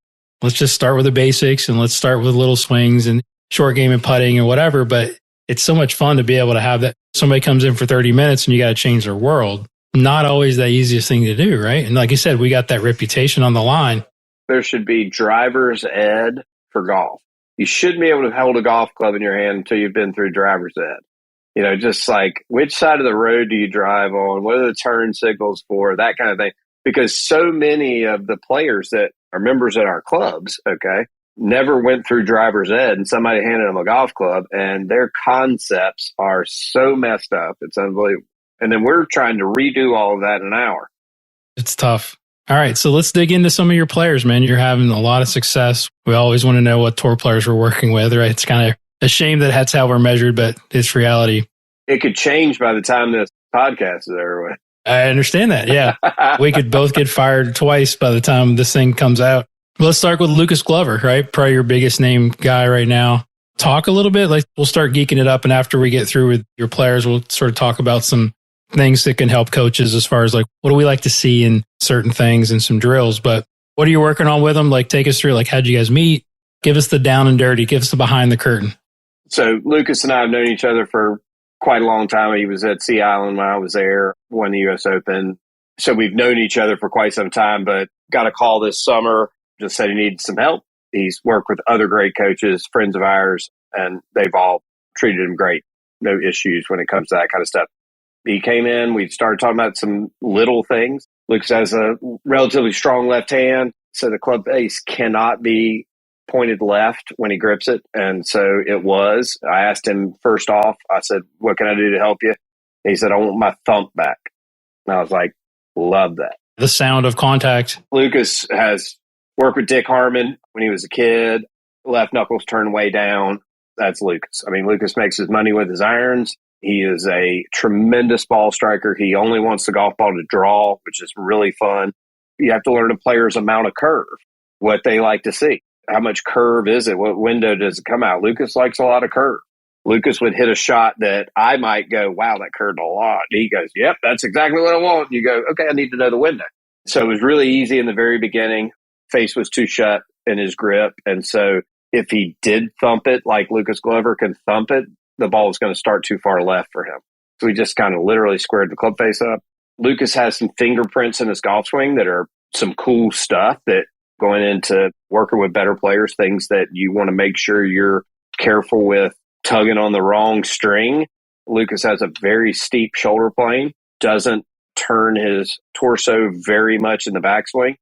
Let's just start with the basics and let's start with little swings and short game and putting and whatever. But it's so much fun to be able to have that. Somebody comes in for 30 minutes and you got to change their world. Not always the easiest thing to do, right? And like you said, we got that reputation on the line. There should be driver's ed for golf. You shouldn't be able to hold a golf club in your hand until you've been through driver's ed. Just like which side of the road do you drive on? What are the turn signals for? That kind of thing. Because so many of the players that are members at our clubs, okay, never went through driver's ed, and somebody handed them a golf club, and their concepts are so messed up. It's unbelievable. And then we're trying to redo all of that in an hour. It's tough. All right, so let's dig into some of your players, man. You're having a lot of success. We always want to know what tour players we're working with, right? It's kind of a shame that that's how we're measured, but it's reality. It could change by the time this podcast is over. I understand that, yeah. We could both get fired twice by the time this thing comes out. Let's start with Lucas Glover, right? Probably your biggest name guy right now. Talk a little bit, like we'll start geeking it up, and after we get through with your players, we'll sort of talk about some things that can help coaches as far as like, what do we like to see in certain things and some drills. But what are you working on with them? Like, take us through, like, how'd you guys meet? Give us the down and dirty. Give us the behind the curtain. So Lucas and I have known each other for quite a long time. He was at Sea Island when I was there, won the U.S. Open. So we've known each other for quite some time, but got a call this summer, just said he needed some help. He's worked with other great coaches, friends of ours, and they've all treated him great. No issues when it comes to that kind of stuff. He came in, we started talking about some little things. Lucas has a relatively strong left hand, so the club face cannot be pointed left when he grips it. And so it was. I asked him first off, I said, what can I do to help you? He said, I want my thump back. And I was like, love that. The sound of contact. Lucas has worked with Dick Harmon when he was a kid. Left knuckles turned way down. That's Lucas. I mean, Lucas makes his money with his irons. He is a tremendous ball striker. He only wants the golf ball to draw, which is really fun. You have to learn a player's amount of curve, what they like to see. How much curve is it? What window does it come out? Lucas likes a lot of curve. Lucas would hit a shot that I might go, wow, that curved a lot. And he goes, yep, that's exactly what I want. And you go, okay, I need to know the window. So it was really easy in the very beginning. Face was too shut in his grip. And so if he did thump it like Lucas Glover can thump it, the ball was going to start too far left for him. So we just kind of literally squared the club face up. Lucas has some fingerprints in his golf swing that are some cool stuff that going into working with better players, things that you want to make sure you're careful with tugging on the wrong string. Lucas has a very steep shoulder plane, doesn't turn his torso very much in the backswing,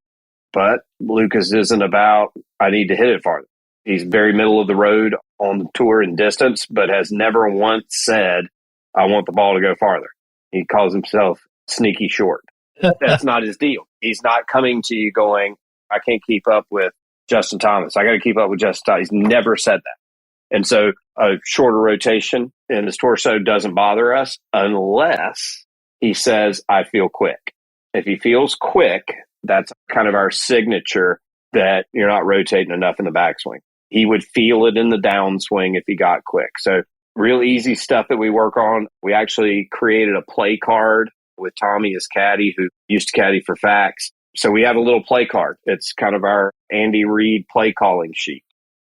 but Lucas isn't about, I need to hit it farther. He's very middle of the road on the tour in distance, but has never once said, I want the ball to go farther. He calls himself sneaky short. That's not his deal. He's not coming to you going, I can't keep up with Justin Thomas. I got to keep up with Justin Thomas. He's never said that. And so a shorter rotation in his torso doesn't bother us unless he says, I feel quick. If he feels quick, that's kind of our signature that you're not rotating enough in the backswing. He would feel it in the downswing if he got quick. So real easy stuff that we work on. We actually created a play card with Tommy as caddy, who used to caddy for Fax. So we have a little play card. It's kind of our Andy Reid play calling sheet.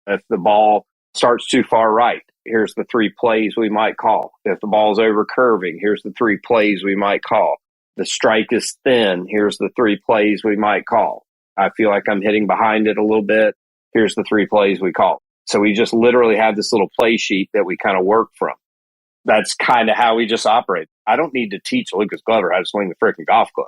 If the ball starts too far right, here's the 3 plays we might call. If the ball's over curving, here's the 3 plays we might call. The strike is thin, here's the 3 plays we might call. I feel like I'm hitting behind it a little bit. Here's the 3 plays we call. So we just literally have this little play sheet that we kind of work from. That's kind of how we just operate. I don't need to teach Lucas Glover how to swing the freaking golf club.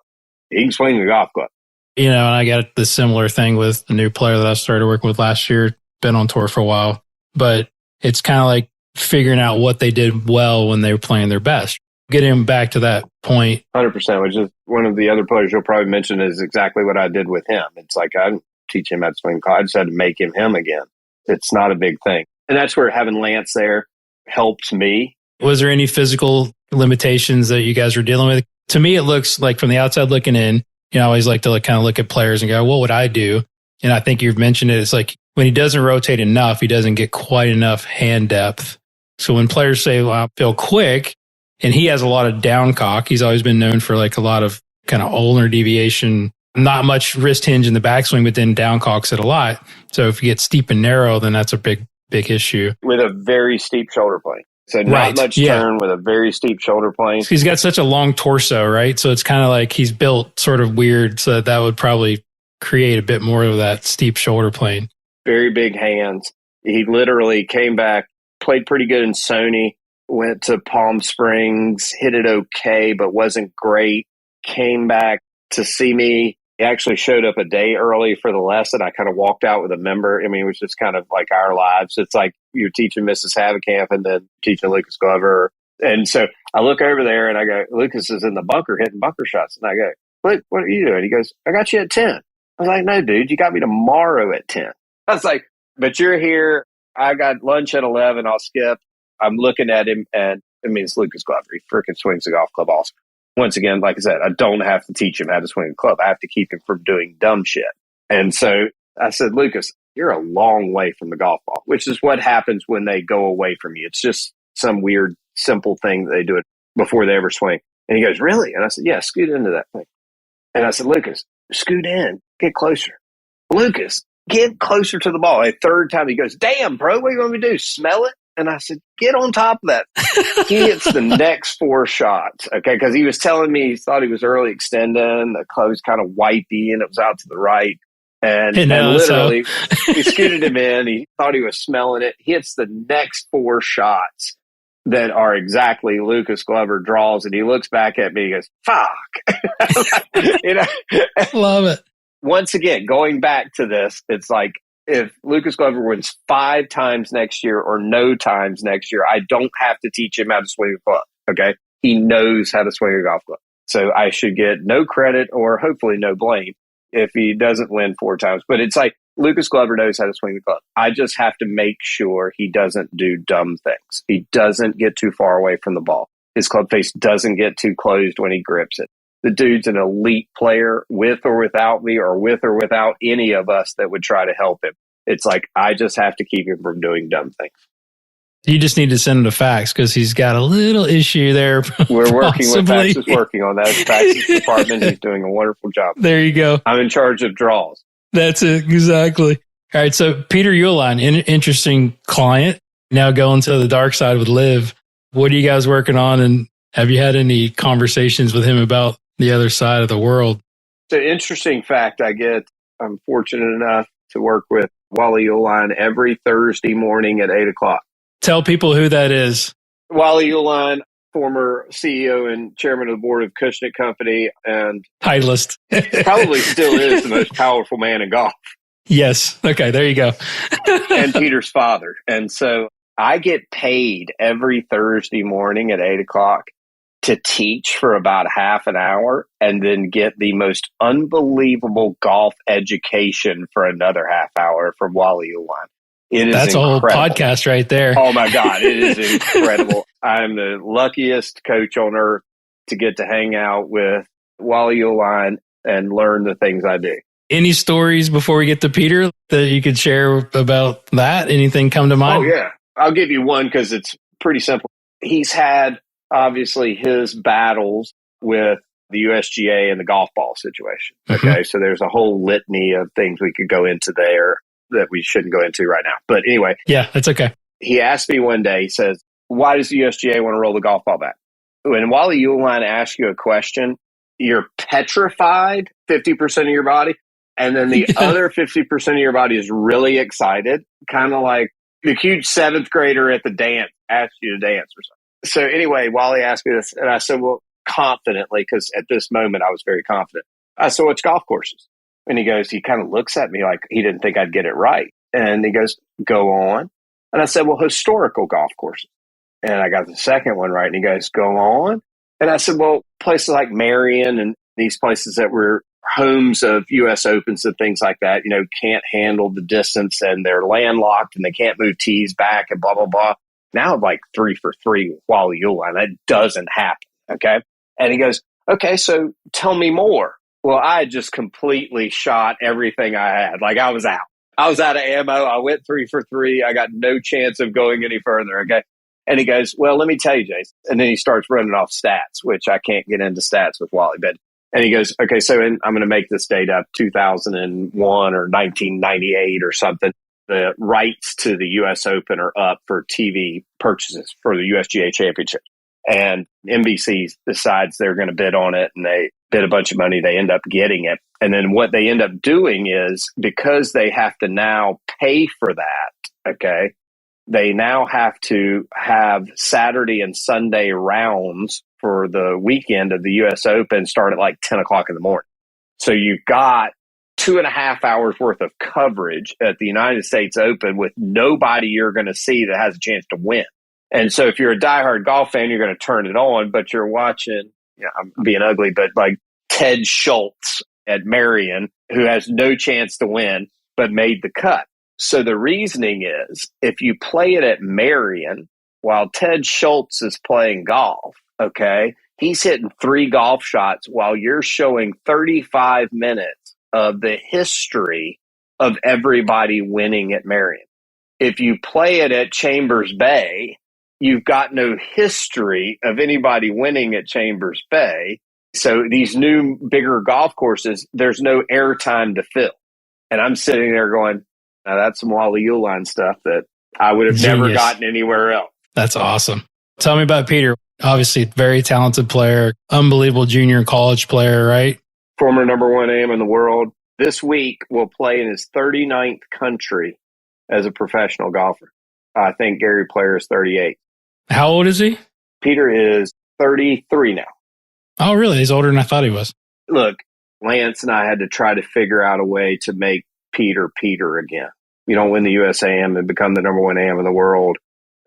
He can swing the golf club. You know, and I got the similar thing with the new player that I started working with last year, been on tour for a while, but it's kind of like figuring out what they did well when they were playing their best. Getting back to that point. 100%, which is one of the other players you'll probably mention is exactly what I did with him. It's like I didn't teach him how to swing. I just had to make him again. It's not a big thing. And that's where having Lance there helps me. Was there any physical limitations that you guys were dealing with? To me, it looks like from the outside looking in, you know, I always like to kind of look at players and go, what would I do? And I think you've mentioned it. It's like when he doesn't rotate enough, he doesn't get quite enough hand depth. So when players say, well, I feel quick, and he has a lot of down cock, he's always been known for like a lot of kind of ulnar deviation, not much wrist hinge in the backswing, but then down cocks it a lot. So if you get steep and narrow, then that's a big issue. With a very steep shoulder plane. So not much turn with a very steep shoulder plane. He's got such a long torso, right? So it's kind of like he's built sort of weird. So that would probably create a bit more of that steep shoulder plane. Very big hands. He literally came back, played pretty good in Sony, went to Palm Springs, hit it okay, but wasn't great. Came back to see me He actually showed up a day early for the lesson. I kind of walked out with a member. I mean, it was just kind of like our lives. It's like you're teaching Mrs. Haverkamp and then teaching Lucas Glover. And so I look over there and I go, Lucas is in the bunker hitting bunker shots. And I go, Luke, what are you doing? He goes, I got you at 10. I was like, no, dude, you got me tomorrow at 10. I was like, but you're here. I got lunch at 11. I'll skip. I'm looking at him, and I mean, it's Lucas Glover. He freaking swings the golf club awesome. Once again, like I said, I don't have to teach him how to swing the club. I have to keep him from doing dumb shit. And so I said, Lucas, you're a long way from the golf ball, which is what happens when they go away from you. It's just some weird, simple thing that they do it before they ever swing. And he goes, really? And I said, yeah, scoot into that thing. And I said, Lucas, scoot in, get closer. Lucas, get closer to the ball. A third time he goes, damn, bro, what do you want me to do? Smell it? And I said, get on top of that. He hits the next 4 shots, okay? Because he was telling me he thought he was early extending. The club was kind of wipey and it was out to the right. And literally, he scooted him in. He thought he was smelling it. He hits the next 4 shots that are exactly Lucas Glover draws. And he looks back at me and goes, fuck. You know? Love it. Once again, going back to this, it's like, if Lucas Glover wins 5 times next year or no times next year, I don't have to teach him how to swing a club. Okay. He knows how to swing a golf club. So I should get no credit or hopefully no blame if he doesn't win 4 times. But it's like Lucas Glover knows how to swing the club. I just have to make sure he doesn't do dumb things. He doesn't get too far away from the ball. His club face doesn't get too closed when he grips it. The dude's an elite player with or without me or with or without any of us that would try to help him. It's like, I just have to keep him from doing dumb things. You just need to send him to fax because he's got a little issue there. We're working with Fax is working on that. Fax's department. He's doing a wonderful job. There you go. I'm in charge of draws. That's it. Exactly. All right. So Peter Uihlein, interesting client, now going to the dark side with Liv. What are you guys working on? And have you had any conversations with him about the other side of the world? It's an interesting fact I'm fortunate enough to work with Wally Uihlein every Thursday morning at 8 o'clock. Tell people who that is. Wally Uihlein, former CEO and chairman of the board of Cushnick Company, and Titleist. probably still is the most powerful man in golf. Yes. Okay, there you go. And Peter's father. And so I get paid every Thursday morning at 8 o'clock to teach for about half an hour and then get the most unbelievable golf education for another half hour from Wally Uihlein. It is That's incredible. A whole podcast right there. Oh my God, it is incredible. I'm the luckiest coach on earth to get to hang out with Wally Uihlein and learn the things I do. Any stories before we get to Peter that you could share about that? Anything come to mind? Oh yeah. I'll give you one because it's pretty simple. He's had obviously his battles with the USGA and the golf ball situation. Okay. Mm-hmm. So there's a whole litany of things we could go into there that we shouldn't go into right now. But anyway. Yeah, that's okay. He asked me one day, he says, why does the USGA want to roll the golf ball back? When Wally Uihlein asks you a question, you're petrified 50% of your body. And then the other 50% of your body is really excited. Kind of like the huge 7th grader at the dance asked you to dance or something. So anyway, Wally asked me this, and I said, well, confidently, because at this moment I was very confident. I said, what's golf courses? And he kind of looks at me like he didn't think I'd get it right. And he goes, go on. And I said, well, historical golf courses. And I got the second one right. And he goes, go on. And I said, well, places like Marion and these places that were homes of U.S. Opens and things like that, can't handle the distance and they're landlocked and they can't move tees back and blah, blah, blah. Now I'm like 3 for 3 with Wally Uihlein. That doesn't happen. Okay. And he goes, okay, so tell me more. Well, I had just completely shot everything I had. Like I was out. I was out of ammo. I went 3 for 3. I got no chance of going any further. Okay. And he goes, well, let me tell you, Jason. And then he starts running off stats, which I can't get into stats with Wally. And he goes, okay, so I'm going to make this date up, 2001 or 1998 or something. The rights to the U.S. Open are up for TV purchases for the USGA Championship. And NBC decides they're going to bid on it, and they bid a bunch of money. They end up getting it. And then what they end up doing is, because they have to now pay for that, okay, they now have to have Saturday and Sunday rounds for the weekend of the U.S. Open start at like 10 o'clock in the morning. So you've got 2.5 hours worth of coverage at the United States Open with nobody you're going to see that has a chance to win. And so if you're a diehard golf fan, you're going to turn it on, but you're watching, I'm being ugly, but like Ted Schultz at Marion, who has no chance to win, but made the cut. So the reasoning is if you play it at Marion while Ted Schultz is playing golf, okay, he's hitting 3 golf shots while you're showing 35 minutes of the history of everybody winning at Marion. If you play it at Chambers Bay, you've got no history of anybody winning at Chambers Bay. So these new, bigger golf courses, there's no airtime to fill. And I'm sitting there going, now that's some Wally Uline stuff that I would have never gotten anywhere else. That's awesome. Tell me about Peter. Obviously, very talented player, unbelievable junior and college player, right? Former #1 AM in the world. This week will play in his 39th country as a professional golfer. I think Gary Player is 38. How old is he? Peter is 33 now. Oh, really? He's older than I thought he was. Look, Lance and I had to try to figure out a way to make Peter again. You don't win the USAM and become the #1 AM in the world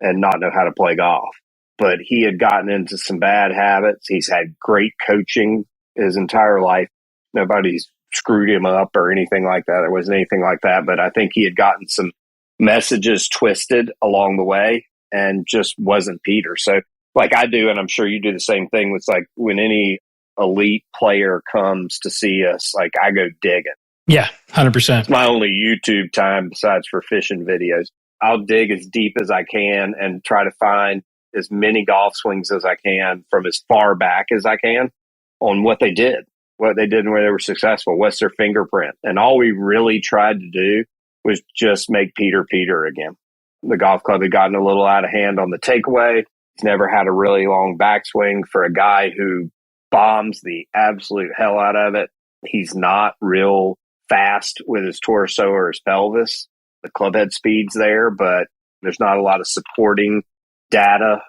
and not know how to play golf. But he had gotten into some bad habits. He's had great coaching his entire life. Nobody's screwed him up or anything like that. There wasn't anything like that. But I think he had gotten some messages twisted along the way and just wasn't Peter. So like I do, and I'm sure you do the same thing with like when any elite player comes to see us, like I go digging. Yeah, 100%. It's my only YouTube time besides for fishing videos. I'll dig as deep as I can and try to find as many golf swings as I can from as far back as I can on what they did and where they were successful. What's their fingerprint? And all we really tried to do was just make Peter again. The golf club had gotten a little out of hand on the takeaway. He's never had a really long backswing for a guy who bombs the absolute hell out of it. He's not real fast with his torso or his pelvis. The clubhead speed's there, but there's not a lot of supporting data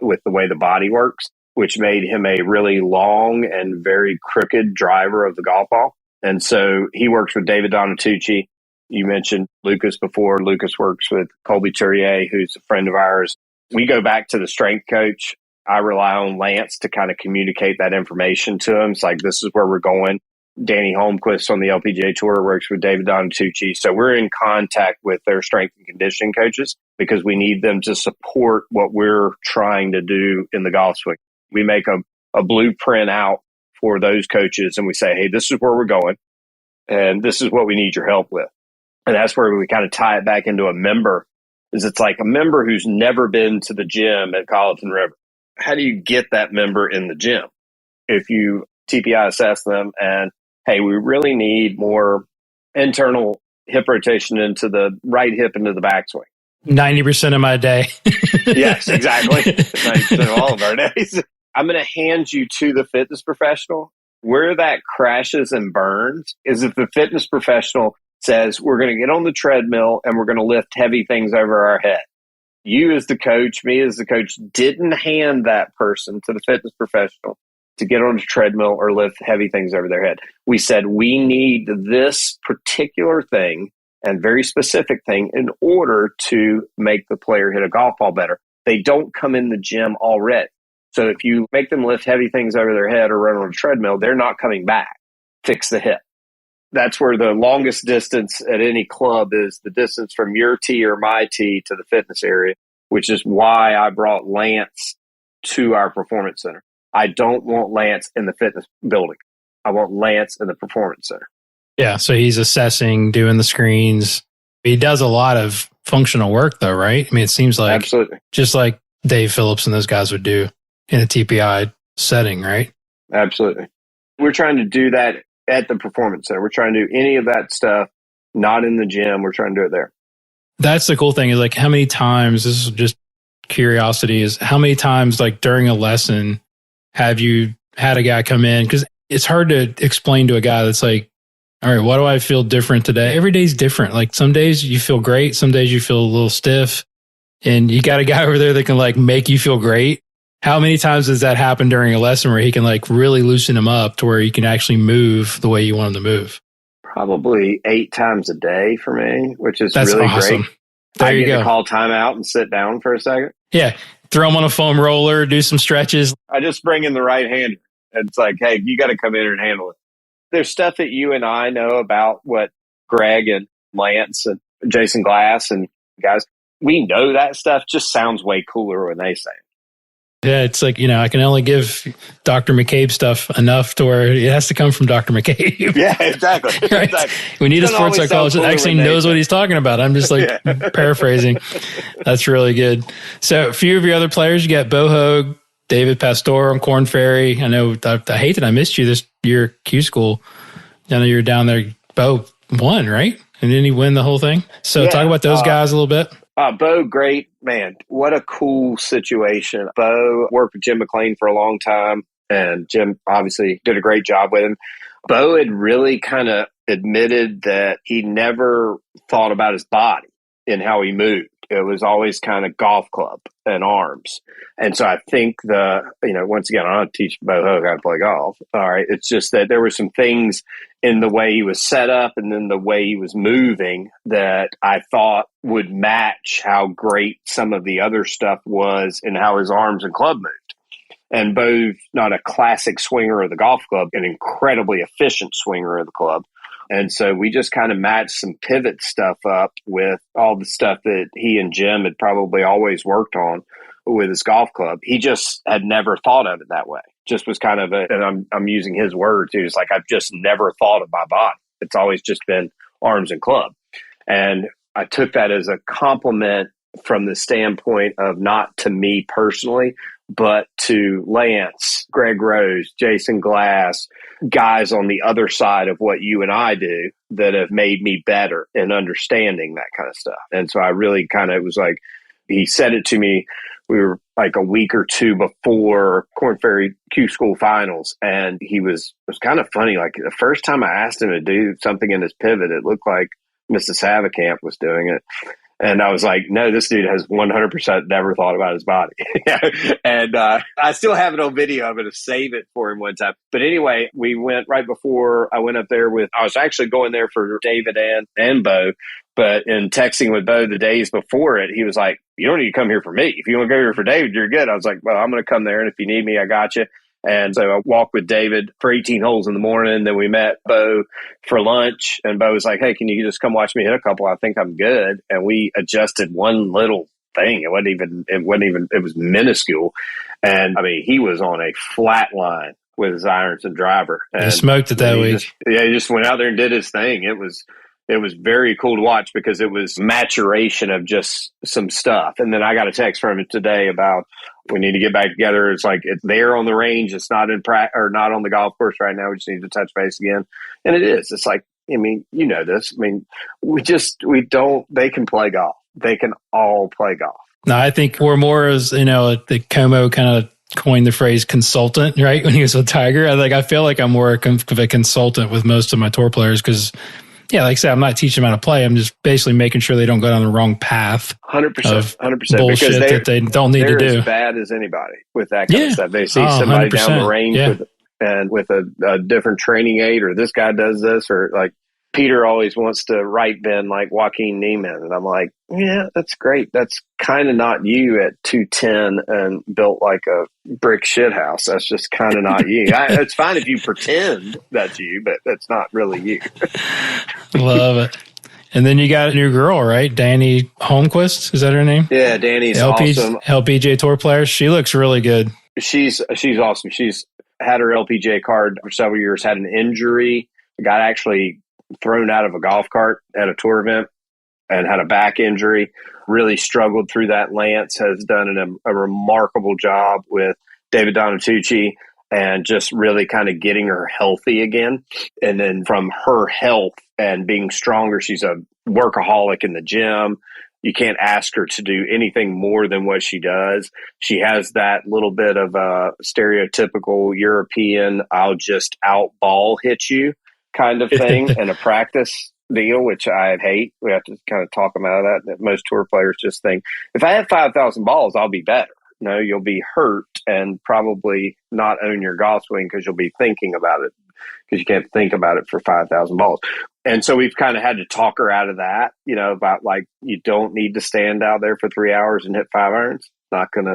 with the way the body works, which made him a really long and very crooked driver of the golf ball. And so he works with David Donatucci. You mentioned Lucas before. Lucas works with Colby Tourier, who's a friend of ours. We go back to the strength coach. I rely on Lance to kind of communicate that information to him. It's like, this is where we're going. Danny Holmquist on the LPGA Tour works with David Donatucci. So we're in contact with their strength and conditioning coaches because we need them to support what we're trying to do in the golf swing. We make a blueprint out for those coaches and we say, hey, this is where we're going and this is what we need your help with. And that's where we kind of tie it back into a member. Is it's like a member who's never been to the gym at Colleton River. How do you get that member in the gym? If you TPI assess them and, hey, we really need more internal hip rotation into the right hip into the backswing. 90% of my day. Yes, exactly. 90% of all of our days. I'm going to hand you to the fitness professional. Where that crashes and burns is if the fitness professional says, we're going to get on the treadmill and we're going to lift heavy things over our head. You as the coach, me as the coach, didn't hand that person to the fitness professional to get on a treadmill or lift heavy things over their head. We said, we need this particular thing and very specific thing in order to make the player hit a golf ball better. They don't come in the gym already. So if you make them lift heavy things over their head or run on a treadmill, they're not coming back. Fix the hip. That's where the longest distance at any club is the distance from your tee or my tee to the fitness area, which is why I brought Lance to our performance center. I don't want Lance in the fitness building. I want Lance in the performance center. Yeah, so he's assessing, doing the screens. He does a lot of functional work though, right? I mean, it seems like absolutely just like Dave Phillips and those guys would do in a TPI setting, right? Absolutely. We're trying to do that at the performance center. We're trying to do any of that stuff, not in the gym. We're trying to do it there. That's the cool thing is like how many times, this is just curiosity, is how many times like during a lesson have you had a guy come in? Because it's hard to explain to a guy that's like, all right, why do I feel different today? Every day's different. Like some days you feel great. Some days you feel a little stiff. And you got a guy over there that can like make you feel great. How many times does that happen during a lesson where he can like really loosen him up to where he can actually move the way you want him to move? Probably 8 times a day for me, which is That's really awesome. great. There you I get go. to call timeout and sit down for a second. Yeah. Throw him on a foam roller, do some stretches. I just bring in the right hander. It's like, hey, you got to come in and handle it. There's stuff that you and I know about what Greg and Lance and Jason Glass and guys, we know that stuff just sounds way cooler when they say it. Yeah, it's like, I can only give Dr. McCabe stuff enough to where it has to come from Dr. McCabe. Yeah, exactly. Right? Exactly. We need a sports psychologist that actually knows what he's talking about. I'm just like paraphrasing. That's really good. So a few of your other players, you got Bo Hogue, David Pastor on Corn Ferry. I know I hate that I missed you this year, Q School. I know you were down there. Bo won, right? And then he win the whole thing. So talk about those guys a little bit. Bo, great, man. What a cool situation. Bo worked with Jim McLean for a long time, and Jim obviously did a great job with him. Bo had really kind of admitted that he never thought about his body and how he moved. It was always kind of golf club and arms. And so I think once again, I don't teach Bo Hogue how to play golf. All right. It's just that there were some things in the way he was set up and then the way he was moving that I thought would match how great some of the other stuff was and how his arms and club moved. And Bo's not a classic swinger of the golf club, an incredibly efficient swinger of the club. And so we just kind of matched some pivot stuff up with all the stuff that he and Jim had probably always worked on with his golf club. He just had never thought of it that way. Just was kind of and I'm using his words too. It's like, I've just never thought of my body. It's always just been arms and club. And I took that as a compliment from the standpoint of not to me personally, but to Lance, Greg Rose, Jason Glass, guys on the other side of what you and I do that have made me better in understanding that kind of stuff. And so I really it was like, he said it to me. We were like a week or two before Corn Ferry Q School finals. And it was kind of funny. Like the first time I asked him to do something in his pivot, it looked like Mrs. Havikamp was doing it. And I was like, no, this dude has 100% never thought about his body. And I still have it on video. I'm going to save it for him one time. But anyway, we went right before I went up there I was actually going there for David and Bo. But in texting with Bo the days before it, he was like, you don't need to come here for me. If you want to go here for David, you're good. I was like, well, I'm going to come there. And if you need me, I got you. And so I walked with David for 18 holes in the morning. Then we met Bo for lunch. And Bo was like, hey, can you just come watch me hit a couple? I think I'm good. And we adjusted one little thing. It was minuscule. And I mean, he was on a flat line with his irons and driver. And he smoked it that week. He just went out there and did his thing. It was very cool to watch because it was maturation of just some stuff. And then I got a text from him today about, we need to get back together. It's like, it's there on the range. It's not or not on the golf course right now. We just need to touch base again. And it is. It's like, I mean, you know this. I mean, they can play golf. They can all play golf. No, I think we're more as, the Como kind of coined the phrase consultant, right? When he was with Tiger. I feel like I'm more of a consultant with most of my tour players because, yeah, like I said, I'm not teaching them how to play. I'm just basically making sure they don't go down the wrong path. 100%. Bullshit that they don't need to do. They're as bad as anybody with that kind of stuff. They see somebody 100%. Down the range with a different training aid, or this guy does this, or like Peter always wants to right bend like Joaquin Neiman. And I'm like, yeah, that's great. That's kind of not you at 210 and built like a brick shit house. That's just kind of not you. It's fine if you pretend that's you, but that's not really you. Love it. And then you got a new girl, right? Danny Holmquist. Is that her name? Yeah, Danny's awesome. LPGA Tour player. She looks really good. She's awesome. She's had her LPGA card for several years, had an injury, got actually thrown out of a golf cart at a tour event and had a back injury, really struggled through that. Lance has done a remarkable job with David Donatucci and just really kind of getting her healthy again. And then from her health and being stronger, she's a workaholic in the gym. You can't ask her to do anything more than what she does. She has that little bit of a stereotypical European, I'll just outball hit you kind of thing and a practice deal, which I hate. We have to kind of talk them out of that. Most tour players just think, if I have 5,000 balls, I'll be better. No, you'll be hurt and probably not own your golf swing because you'll be thinking about it, because you can't think about it for 5,000 balls. And so we've kind of had to talk her out of that, about like, you don't need to stand out there for 3 hours and hit 5 irons.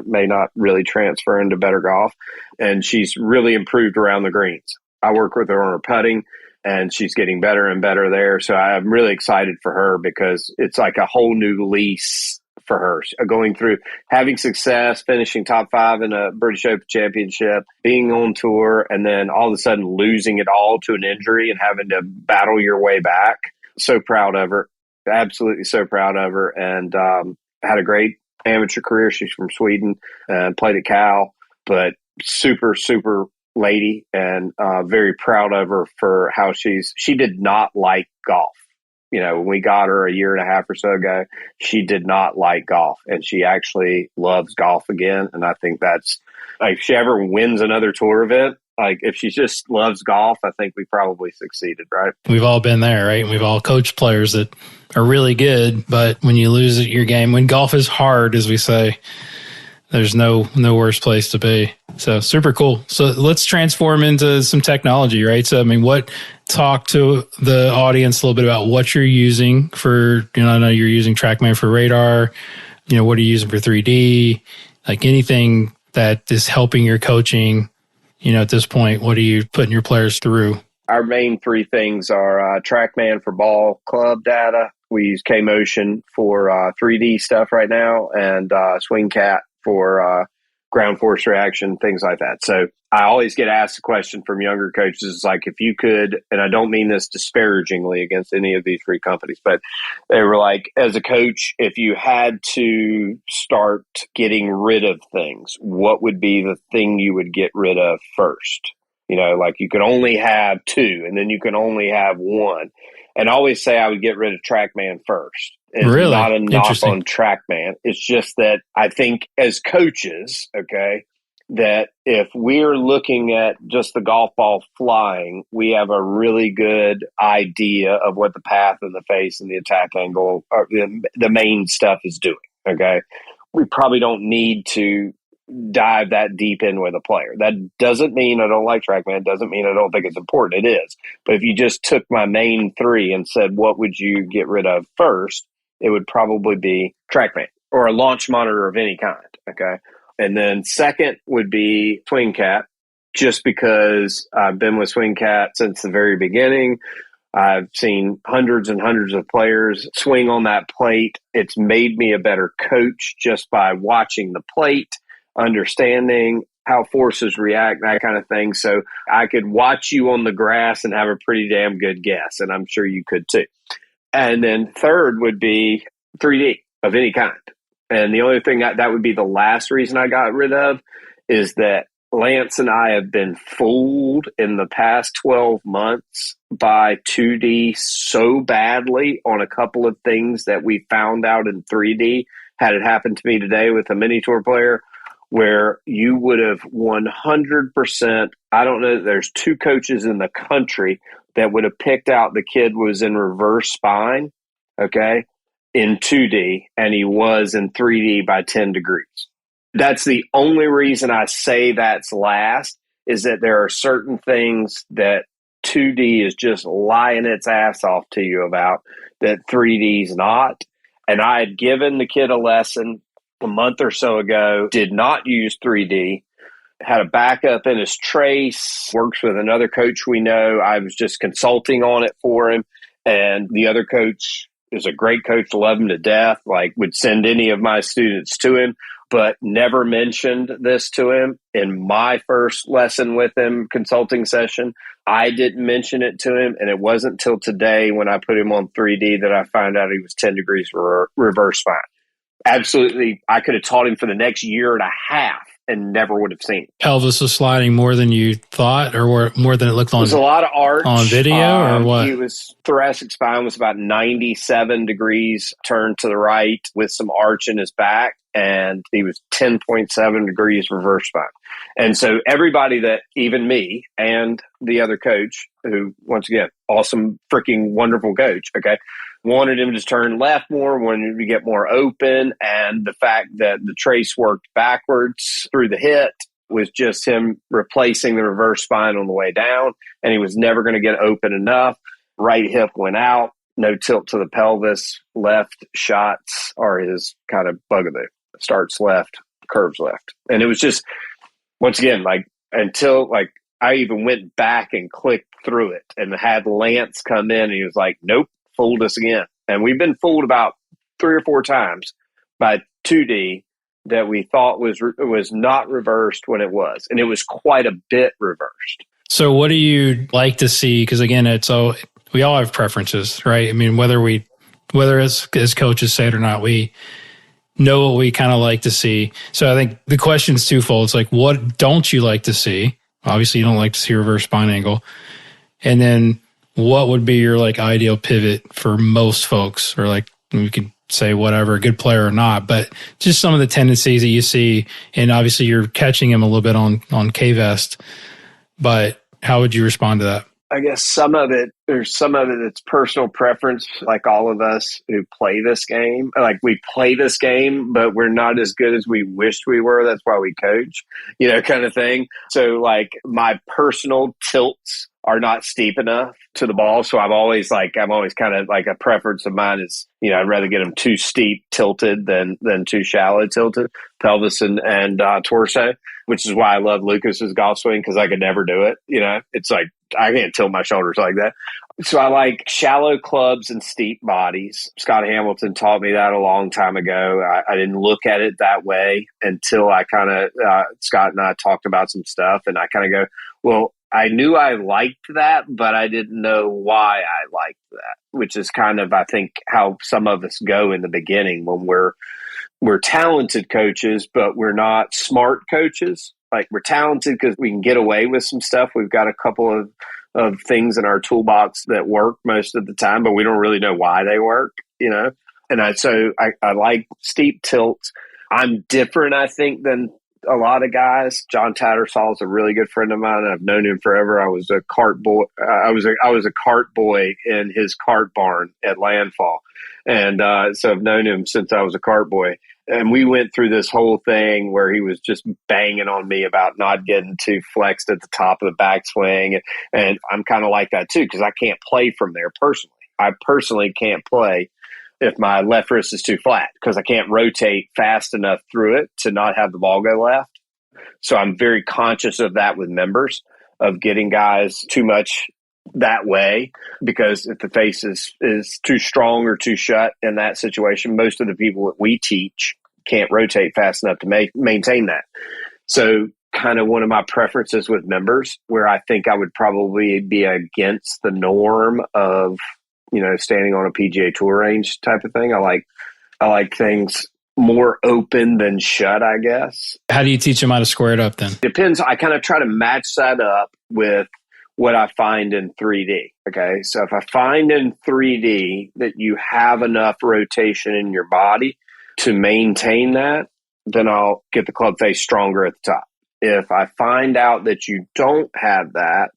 May not really transfer into better golf. And she's really improved around the greens. I work with her on her putting, and she's getting better and better there. So I'm really excited for her because it's like a whole new lease for her, going through having success, finishing top 5 in a British Open championship, being on tour, and then all of a sudden losing it all to an injury and having to battle your way back. So proud of her. Absolutely so proud of her. And had a great amateur career. She's from Sweden and played at Cal, but super, super lady, and very proud of her for how she did not like golf. When we got her a year and a half or so ago, she did not like golf, and she actually loves golf again. And I think that's, like, if she ever wins another tour event, like, if she just loves golf, I think we probably succeeded, right? We've all been there, right? We've all coached players that are really good, but when you lose at your game, when golf is hard, as we say, there's no worse place to be. So super cool. So let's transform into some technology, right? So, talk to the audience a little bit about what you're using for, I know you're using TrackMan for radar. What are you using for 3D? Like, anything that is helping your coaching, at this point, what are you putting your players through? Our main 3 things are TrackMan for ball club data. We use K-Motion for 3D stuff right now, and SwingCat for ground force reaction, things like that. So I always get asked a question from younger coaches. It's like, if you could, and I don't mean this disparagingly against any of these 3 companies, but they were like, as a coach, if you had to start getting rid of things, what would be the thing you would get rid of first? Like, you could only have 2, and then you can only have 1. And I always say I would get rid of TrackMan first. It's really? Not a knock on TrackMan. It's just that I think as coaches, okay, that if we're looking at just the golf ball flying, we have a really good idea of what the path and the face and the attack angle, or the main stuff is doing, okay? We probably don't need to dive that deep in with a player. That doesn't mean I don't like TrackMan. It doesn't mean I don't think it's important. It is. But if you just took my main 3 and said, what would you get rid of first? It would probably be TrackMan or a launch monitor of any kind. Okay. And then second would be SwingCat, just because I've been with SwingCat since the very beginning. I've seen hundreds and hundreds of players swing on that plate. It's made me a better coach just by watching the plate, understanding how forces react, that kind of thing. So I could watch you on the grass and have a pretty damn good guess, and I'm sure you could too. And then third would be 3D of any kind. And the only thing that would be the last reason I got rid of is that Lance and I have been fooled in the past 12 months by 2D so badly on a couple of things that we found out in 3D. Had it happened to me today with a mini tour player, where you would have 100%, I don't know, there's 2 coaches in the country that would have picked out the kid was in reverse spine, okay, in 2D, and he was in 3D by 10 degrees. That's the only reason I say that's last, is that there are certain things that 2D is just lying its ass off to you about that 3D is not. And I had given the kid a lesson a month or so ago, did not use 3D, had a backup in his trace, works with another coach we know. I was just consulting on it for him. And the other coach is a great coach, love him to death, like would send any of my students to him, but never mentioned this to him. In my first lesson with him, consulting session, I didn't mention it to him. And it wasn't till today when I put him on 3D that I found out he was 10 degrees reverse spine. Absolutely. I could have taught him for the next year and a half and never would have seen it. Elvis was sliding more than you thought, or more than it looked on? It was a lot of arch. On video, or what? He was, thoracic spine was about 97 degrees turned to the right with some arch in his back. and he was 10.7 degrees reverse spine. And so everybody that, even me and the other coach, who, once again, awesome, freaking wonderful coach, okay, wanted him to turn left more, wanted him to get more open. And the fact that the trace worked backwards through the hit was just him replacing the reverse spine on the way down. And he was never going to get open enough. Right hip went out, no tilt to the pelvis. Left shots are his kind of bugaboo. Starts left, curves left. And it was just, once again, like, until like I even went back and clicked through it and had Lance come in and he was like, nope, fooled us again. And we've been fooled about 3 or 4 times by 2D that we thought was not reversed when it was. And it was quite a bit reversed. So what do you like to see? Because again, we all have preferences, right? I mean, whether as coaches say it or not, we know what we kind of like to see. So I think the question's twofold. It's like, what don't you like to see? Obviously, you don't like to see reverse spine angle. And then what would be your like ideal pivot for most folks? Or like, we could say whatever, a good player or not, but just some of the tendencies that you see. And obviously you're catching him a little bit on K-Vest, but how would you respond to that? I guess there's some of it that's personal preference, like all of us who play this game. Like, we play this game, but we're not as good as we wished we were. That's why we coach, kind of thing. So, like, my personal tilts are not steep enough to the ball. So I'm always kind of like, a preference of mine is, I'd rather get them too steep tilted than too shallow tilted, pelvis and torso, which is why I love Lucas's golf swing, because I could never do it. It's like, I can't tilt my shoulders like that. So I like shallow clubs and steep bodies. Scott Hamilton taught me that a long time ago. I didn't look at it that way until I kind of, Scott and I talked about some stuff, and I kind of go, well, I knew I liked that, but I didn't know why I liked that, which is kind of, I think, how some of us go in the beginning when we're talented coaches, but we're not smart coaches. Like, we're talented because we can get away with some stuff. We've got a couple of things in our toolbox that work most of the time, but we don't really know why they work, And I like steep tilts. I'm different, I think, than a lot of guys. John Tattersall is a really good friend of mine. I've known him forever. I was a cart boy. I was a cart boy in his cart barn at Landfall, and so I've known him since I was a cart boy. And we went through this whole thing where he was just banging on me about not getting too flexed at the top of the backswing, and I'm kind of like that too, because I can't play from there personally. I personally can't play if my left wrist is too flat, because I can't rotate fast enough through it to not have the ball go left. So I'm very conscious of that with members, of getting guys too much that way, because if the face is too strong or too shut in that situation, most of the people that we teach can't rotate fast enough to maintain that. So kind of one of my preferences with members, where I think I would probably be against the norm of, standing on a PGA Tour range type of thing. I like things more open than shut, I guess. How do you teach them how to square it up then? Depends. I kind of try to match that up with what I find in 3D. Okay. So if I find in 3D that you have enough rotation in your body to maintain that, then I'll get the club face stronger at the top. If I find out that you don't have that,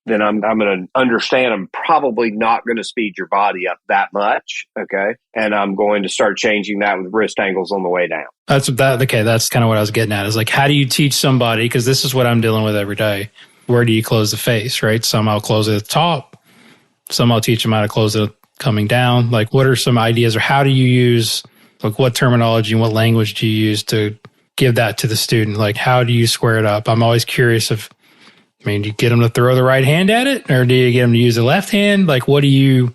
then I'm going to understand I'm probably not going to speed your body up that much, okay? And I'm going to start changing that with wrist angles on the way down. That's kind of what I was getting at, is like, how do you teach somebody, because this is what I'm dealing with every day, where do you close the face, right? Some I'll close it at the top, some I'll teach them how to close it coming down. Like, what are some ideas, or how do you use, like, what terminology and what language do you use to give that to the student? Like, how do you square it up? I'm always curious do you get them to throw the right hand at it, or do you get them to use the left hand? Like, what do you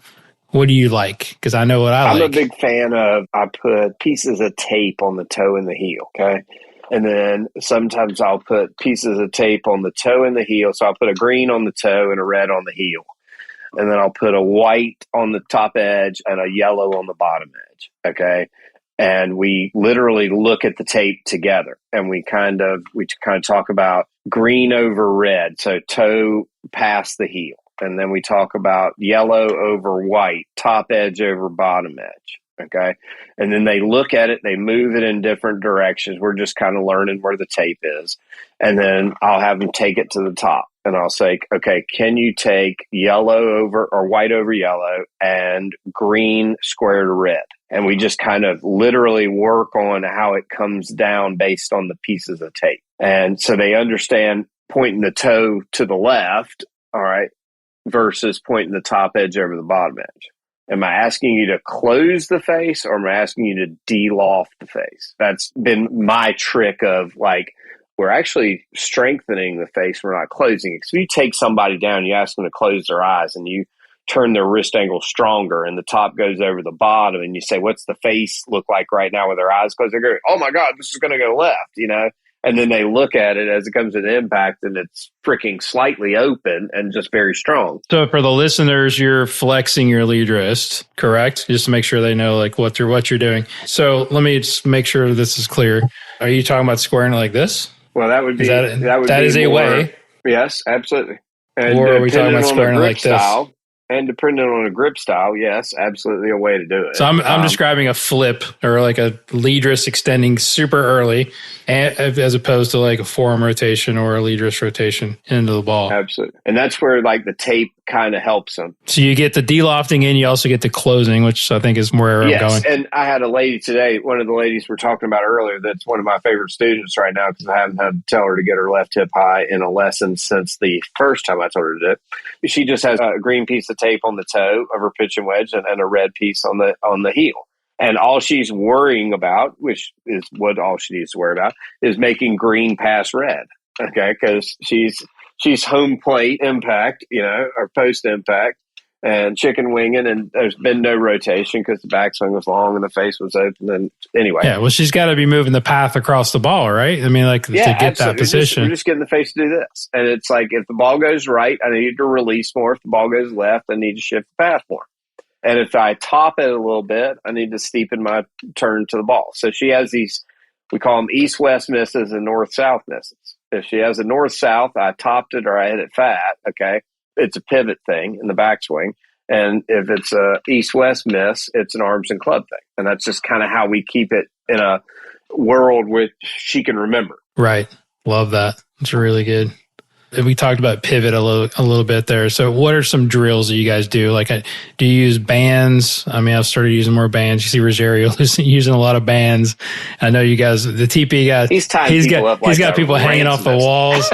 like? Because I know what I like. I'm a big fan of, I put pieces of tape on the toe and the heel, okay? And then sometimes I'll put pieces of tape on the toe and the heel. So I'll put a green on the toe and a red on the heel. And then I'll put a white on the top edge and a yellow on the bottom edge, okay? And we literally look at the tape together, and we kind of talk about green over red, so toe past the heel. And then we talk about yellow over white, top edge over bottom edge. Okay. And then they look at it, they move it in different directions. We're just kind of learning where the tape is. And then I'll have them take it to the top. And I'll say, okay, can you take yellow over or white over yellow and green square to red? And we just kind of literally work on how it comes down based on the pieces of tape. And so they understand pointing the toe to the left, all right, versus pointing the top edge over the bottom edge. Am I asking you to close the face or am I asking you to de-loft the face? That's been my trick of like, we're actually strengthening the face. We're not closing it. So if you take somebody down, you ask them to close their eyes and you turn their wrist angle stronger and the top goes over the bottom and you say, what's the face look like right now with their eyes closed? They go, oh my God, this is going to go left, you know? And then they look at it as it comes to the impact and it's freaking slightly open and just very strong. So for the listeners, you're flexing your lead wrist, correct? Just to make sure they know like what you're doing. So let me just make sure this is clear. Are you talking about squaring it like this? Well, that would be that is a way. Yes, absolutely. And or are we talking about squaring it like this? And depending on a grip style, yes, absolutely a way to do it. So I'm describing a flip or like a lead wrist extending super early as opposed to like a forearm rotation or a lead wrist rotation into the ball. Absolutely. And that's where like the tape kind of helps them. So you get the de-lofting in, you also get the closing, which I think is where I'm going. And I had a lady today, one of the ladies we're talking about earlier, that's one of my favorite students right now because I haven't had to tell her to get her left hip high in a lesson since the first time I told her to do it. She just has a green piece of tape on the toe of her pitching wedge and a red piece on the heel. And all she's worrying about, which is what all she needs to worry about, is making green pass red. Okay, because she's home plate impact, you know, or post impact and chicken winging, and there's been no rotation because the backswing was long and the face was open. And anyway, yeah, well, she's got to be moving the path across the ball, right? I mean, like to get absolutely. that position. We're just getting the face to do this, and it's like if the ball goes right, I need to release more. If the ball goes left, I need to shift the path more. And if I top it a little bit, I need to steepen my turn to the ball. So she has these, we call them east-west misses and north-south misses. If she has a north-south, I topped it or I hit it fat, okay? It's a pivot thing in the backswing. And if it's a east-west miss, it's an arms and club thing. And that's just kind of how we keep it in a world which she can remember. Right. Love that. It's really good. We talked about pivot a little bit there. So what are some drills that you guys do? Like, do you use bands? I mean, I've started using more bands. You see Rosario using a lot of bands. I know you guys, the TP guy, he's got people hanging off the walls.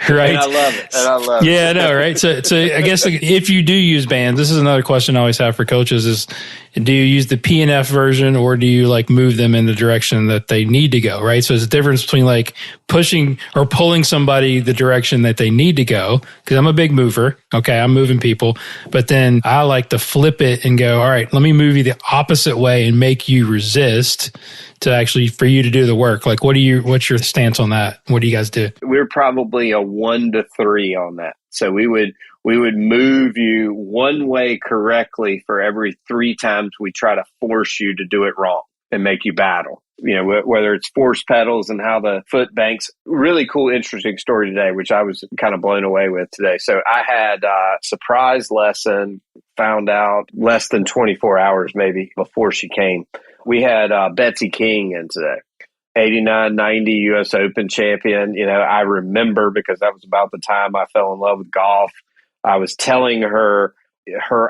Right. And I love it. Yeah, I know, right? So I guess if you do use bands, this is another question I always have for coaches is, do you use the PNF version or do you like move them in the direction that they need to go, right? So there's a difference between like pushing or pulling somebody the direction that they need to go, because I'm a big mover. Okay, I'm moving people. But then I like to flip it and go, all right, let me move you the opposite way and make you resist to actually for you to do the work. Like, what's your stance on that? What do you guys do? We're probably a 1 to 3 on that. So we would move you one way correctly for every 3 times we try to force you to do it wrong and make you battle. You know, whether it's force pedals and how the foot banks. Really cool, interesting story today, which I was kind of blown away with today. So I had a surprise lesson, found out less than 24 hours maybe before she came. We had Betsy King in today. 89, 90 U.S. Open champion. You know, I remember because that was about the time I fell in love with golf. I was telling her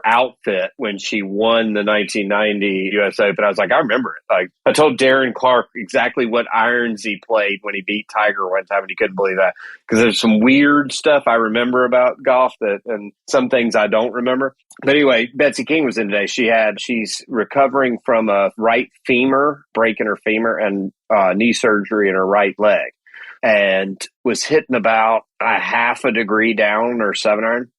outfit when she won the 1990 U.S. Open. I was like, I remember it. Like, I told Darren Clark exactly what irons he played when he beat Tiger one time, and he couldn't believe that. Because there's some weird stuff I remember about golf and some things I don't remember. But anyway, Betsy King was in today. She's recovering from a right femur, break in her femur, and knee surgery in her right leg, and was hitting about a half a degree down her 7-iron.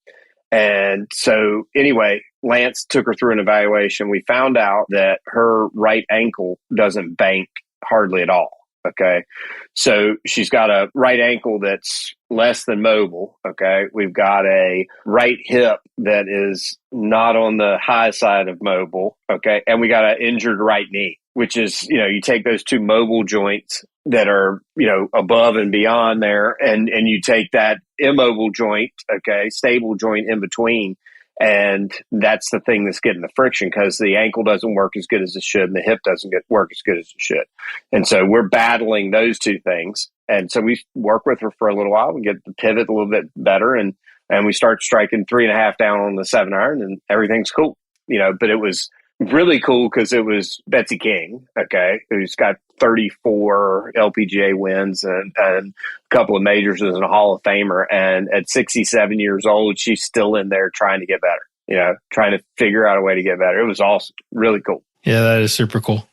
And so anyway, Lance took her through an evaluation. We found out that her right ankle doesn't bank hardly at all. Okay. So she's got a right ankle that's less than mobile. Okay. We've got a right hip that is not on the high side of mobile. Okay. And we got an injured right knee, which is, you know, you take those 2 mobile joints that are, you know, above and beyond there, and you take that immobile joint, okay, stable joint in between, And that's the thing that's getting the friction, because the ankle doesn't work as good as it should and the hip doesn't work as good as it should. And so we're battling those two things. And so we work with her for a little while. We get the pivot a little bit better, and we start striking 3.5 down on the 7-iron, and everything's cool, but it was really cool because it was Betsy King, okay, who's got 34 LPGA wins and a couple of majors and a Hall of Famer. And at 67 years old, she's still in there trying to get better, trying to figure out a way to get better. It was awesome. Really cool. Yeah, that is super cool.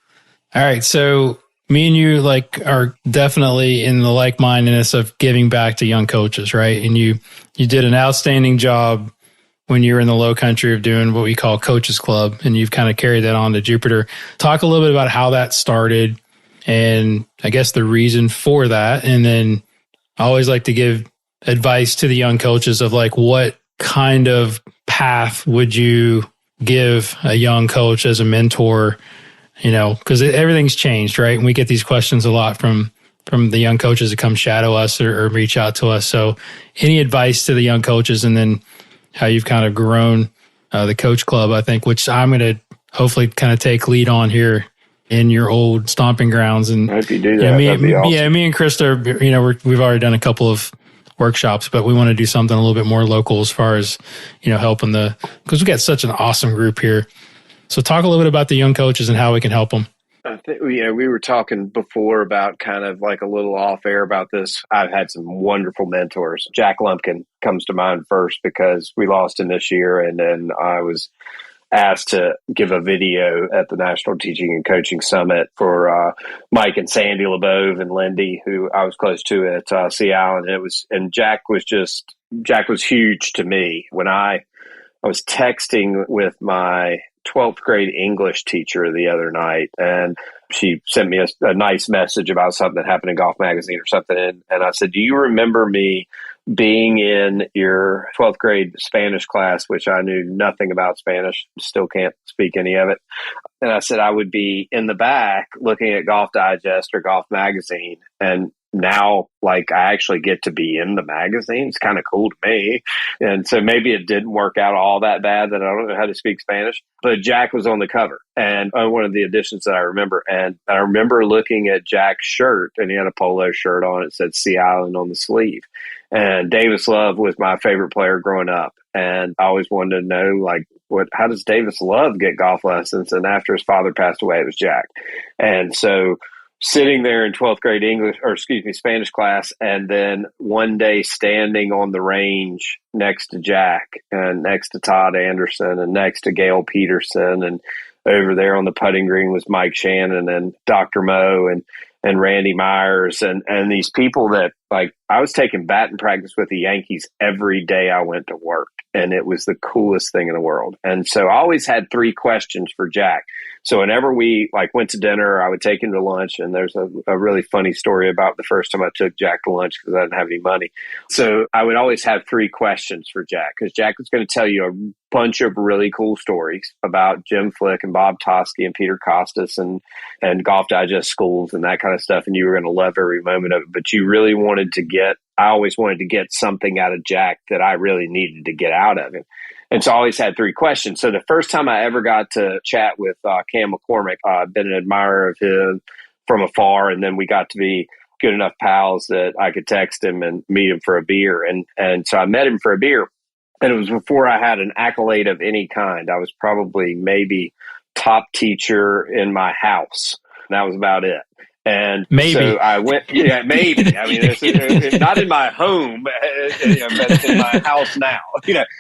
All right. So me and you are definitely in the like-mindedness of giving back to young coaches, right? And you did an outstanding job when you were in the low country of doing what we call Coaches Club, and you've kind of carried that on to Jupiter. Talk a little bit about how that started and I guess the reason for that. And then I always like to give advice to the young coaches of what kind of path would you give a young coach as a mentor, because everything's changed, right? And we get these questions a lot from the young coaches that come shadow us or reach out to us. So any advice to the young coaches, and then how you've kind of grown the Coach Club, I think, which I'm going to hopefully kind of take lead on here in your old stomping grounds. And I hope you do that. That'd be awesome. Me and Krista, we've already done a couple of workshops, but we want to do something a little bit more local as far as, helping because we got such an awesome group here. So talk a little bit about the young coaches and how we can help them. I think we were talking before about kind of like a little off air about this. I've had some wonderful mentors. Jack Lumpkin comes to mind first because we lost him this year, and then I was asked to give a video at the National Teaching and Coaching Summit for Mike and Sandy LeBove and Lindy, who I was close to at Sea Island. And Jack was huge to me. When I was texting with my 12th grade English teacher the other night, and she sent me a nice message about something that happened in Golf Magazine or something. And I said, do you remember me being in your 12th grade Spanish class, which I knew nothing about Spanish, still can't speak any of it. And I said, I would be in the back looking at Golf Digest or Golf Magazine. And now, I actually get to be in the magazine. It's kind of cool to me. And so maybe it didn't work out all that bad that I don't know how to speak Spanish, but Jack was on the cover and one of the editions that I remember. And I remember looking at Jack's shirt, and he had a polo shirt on. It said Sea Island on the sleeve. And Davis Love was my favorite player growing up. And I always wanted to know, how does Davis Love get golf lessons? And after his father passed away, it was Jack. And so sitting there in 12th grade Spanish class, and then one day standing on the range next to Jack and next to Todd Anderson and next to Gail Peterson, and over there on the putting green was Mike Shannon and Dr. Moe and Randy Myers and these people that I was taking batting practice with the Yankees every day I went to work. And it was the coolest thing in the world. And so I always had 3 questions for Jack. So whenever we went to dinner, I would take him to lunch. And there's a really funny story about the first time I took Jack to lunch because I didn't have any money. So I would always have 3 questions for Jack, because Jack was going to tell you a bunch of really cool stories about Jim Flick and Bob Tosky and Peter Costas and Golf Digest schools and that kind of stuff. And you were going to love every moment of it. But you really wanted to I always wanted to get something out of Jack that I really needed to get out of him. And so I always had 3 questions. So the first time I ever got to chat with Cam McCormick, I'd been an admirer of his from afar. And then we got to be good enough pals that I could text him and meet him for a beer. And so I met him for a beer. And it was before I had an accolade of any kind. I was probably maybe top teacher in my house. That was about it. And maybe. So I went, maybe. I mean, it's not in my home, but it's in my house now,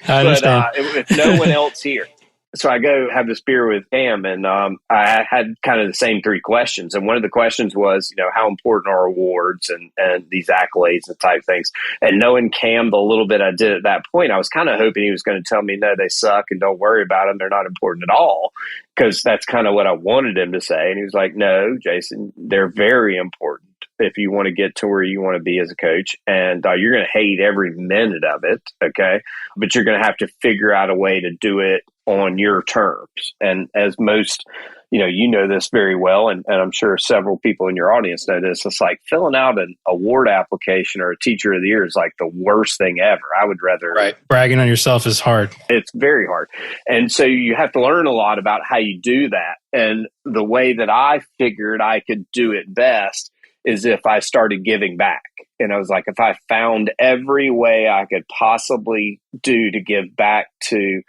I understand. With no one else here. So I go have this beer with Cam, and I had kind of the same 3 questions. And one of the questions was, how important are awards and these accolades and type things? And knowing Cam the little bit I did at that point, I was kind of hoping he was going to tell me, no, they suck and don't worry about them. They're not important at all, because that's kind of what I wanted him to say. And he was like, no, Jason, they're very important if you want to get to where you want to be as a coach. And you're going to hate every minute of it, okay? But you're going to have to figure out a way to do it on your terms. And as most you know this very well, and I'm sure several people in your audience know this. It's like filling out an award application or a teacher of the year is like the worst thing ever. I would rather... Right. Bragging on yourself is hard. It's very hard. And so you have to learn a lot about how you do that. And the way that I figured I could do it best is if I started giving back. And I was like, if I found every way I could possibly do to give back to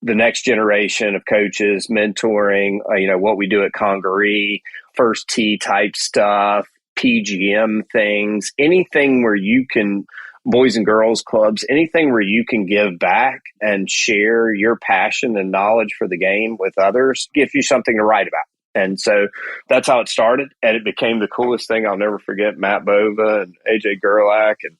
the next generation of coaches, mentoring, what we do at Congaree, first tee type stuff, PGM things, anything where you can, boys and girls clubs, anything where you can give back and share your passion and knowledge for the game with others, gives you something to write about. And so that's how it started. And it became the coolest thing. I'll never forget Matt Bova and AJ Gerlach and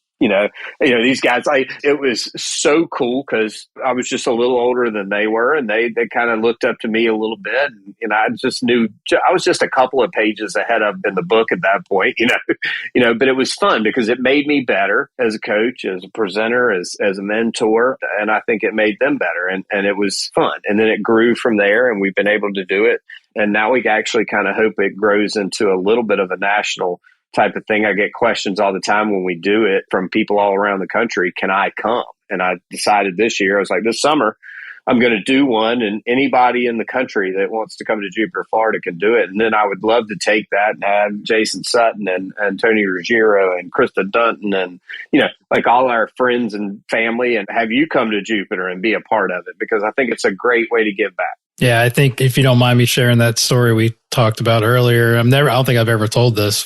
these guys. It was so cool because I was just a little older than they were, and they kind of looked up to me a little bit, and I just knew I was just a couple of pages ahead of in the book at that point, But it was fun because it made me better as a coach, as a presenter, as a mentor, and I think it made them better, and it was fun. And then it grew from there, and we've been able to do it, and now we actually kind of hope it grows into a little bit of a national type of thing. I get questions all the time when we do it from people all around the country. Can I come? And I decided this year, I was like, this summer, I'm going to do one, and anybody in the country that wants to come to Jupiter, Florida can do it. And then I would love to take that and have Jason Sutton and Tony Ruggiero and Krista Dunton and, like all our friends and family, and have you come to Jupiter and be a part of it, because I think it's a great way to give back. Yeah, I think if you don't mind me sharing that story we talked about earlier, I don't think I've ever told this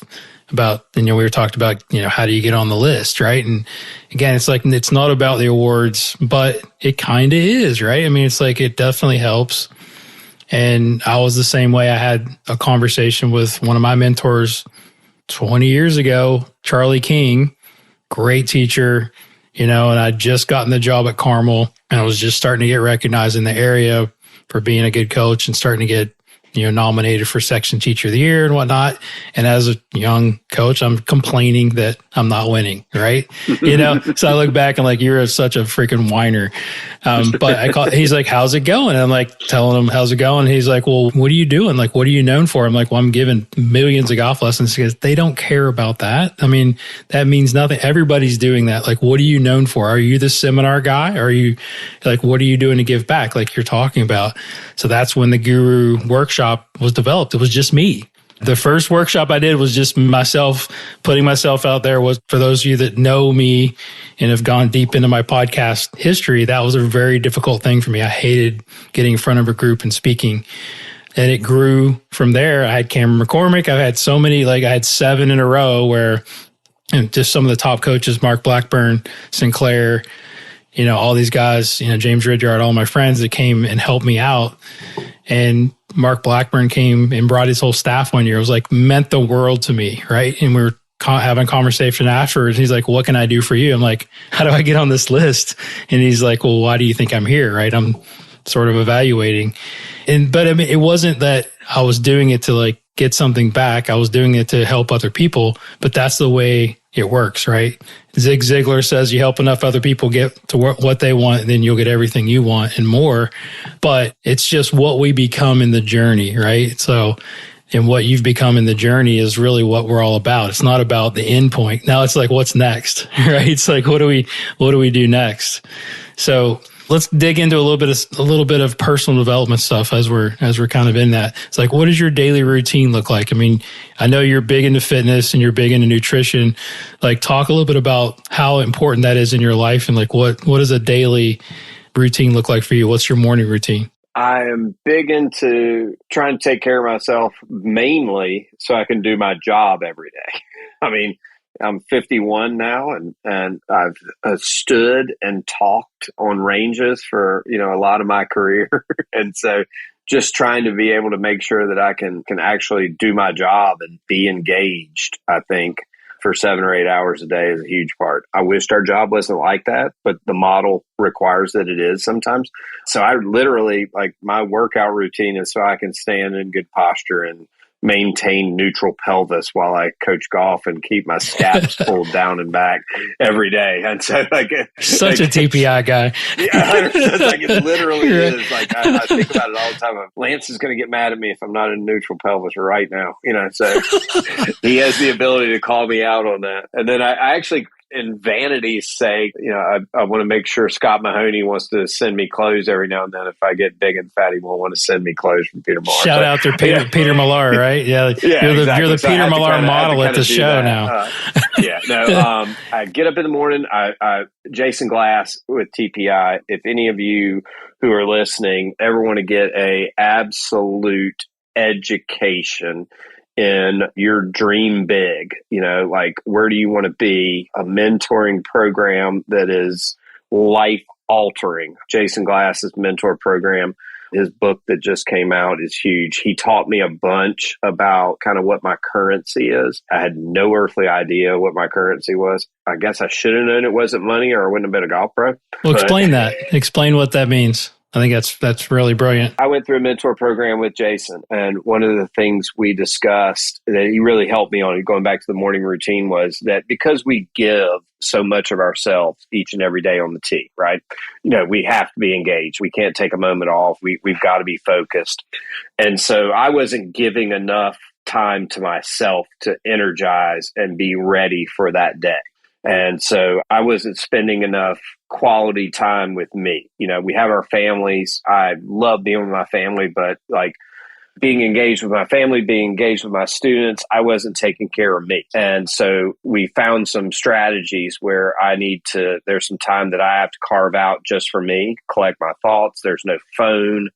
about, we were talking about, how do you get on the list, right? And again, it's like, it's not about the awards, but it kind of is, right? I mean, it's like, it definitely helps. And I was the same way. I had a conversation with one of my mentors 20 years ago, Charlie King, great teacher, and I'd just gotten the job at Carmel, and I was just starting to get recognized in the area for being a good coach and starting to get, nominated for section teacher of the year and whatnot. And as a young coach, I'm complaining that I'm not winning, right? So I look back and like, you're such a freaking whiner. But he's like, how's it going? And I'm like, telling him, how's it going? And he's like, well, what are you doing? Like, what are you known for? I'm like, well, I'm giving millions of golf lessons. He goes, they don't care about that. I mean, that means nothing. Everybody's doing that. Like, what are you known for? Are you the seminar guy? Are you like, what are you doing to give back? Like you're talking about. So that's when the Guru workshop was developed. It was just me. The first workshop I did was just myself, putting myself out there. Was for those of you that know me and have gone deep into my podcast history, that was a very difficult thing for me. I hated getting in front of a group and speaking. And it grew from there. I had Cameron McCormick. I've had so many, I had 7 in a row where just some of the top coaches, Mark Blackburn, Sinclair, all these guys, James Ridyard, all my friends that came and helped me out. And Mark Blackburn came and brought his whole staff one year. It was like, meant the world to me, right? And we were having a conversation afterwards. He's like, what can I do for you? I'm like, how do I get on this list? And he's like, well, why do you think I'm here, right? I'm sort of evaluating. But I mean, it wasn't that I was doing it to get something back. I was doing it to help other people, but that's the way it works, right? Zig Ziglar says you help enough other people get to what they want, then you'll get everything you want and more. But it's just what we become in the journey, right? So, and what you've become in the journey is really what we're all about. It's not about the end point. Now it's like, what's next, right? It's like, what do we do next? So let's dig into a little bit of personal development stuff as we're kind of in that. It's like, what does your daily routine look like? I mean, I know you're big into fitness and you're big into nutrition. Like, talk a little bit about how important that is in your life, and what does a daily routine look like for you? What's your morning routine? I am big into trying to take care of myself, mainly so I can do my job every day. I mean, I'm 51 now, and I've stood and talked on ranges for, a lot of my career. And so just trying to be able to make sure that I can actually do my job and be engaged, I think, for 7 or 8 hours a day is a huge part. I wished our job wasn't like that, but the model requires that it is sometimes. So I literally, my workout routine is so I can stand in good posture and maintain neutral pelvis while I coach golf and keep my scaps pulled down and back every day. And so such a TPI guy. Yeah, it's like it literally is. Like I think about it all the time. Lance is going to get mad at me if I'm not in neutral pelvis right now. So he has the ability to call me out on that. And then I actually, in vanity's sake, I want to make sure Scott Mahoney wants to send me clothes every now and then. If I get big and fat, he won't want to send me clothes from Peter Millar. Shout out to Peter Millar, right? Yeah, you're the Peter Millar model at the show now. I get up in the morning. I Jason Glass with TPI. If any of you who are listening ever want to get a absolute education in your dream big, like where do you want to be? A mentoring program that is life altering. Jason Glass's mentor program, his book that just came out is huge. He taught me a bunch about kind of what my currency is. I had no earthly idea what my currency was. I guess I should have known it wasn't money or I wouldn't have been a golf pro. Well, explain that. Explain what that means. I think that's really brilliant. I went through a mentor program with Jason, and one of the things we discussed that he really helped me on, going back to the morning routine, was that because we give so much of ourselves each and every day on the tee, right? We have to be engaged. We can't take a moment off. We've got to be focused. And so I wasn't giving enough time to myself to energize and be ready for that day. And so I wasn't spending enough quality time with me. We have our families. I love being with my family, but like being engaged with my family, being engaged with my students, I wasn't taking care of me. And so we found some strategies where there's some time that I have to carve out just for me, collect my thoughts. There's no phone.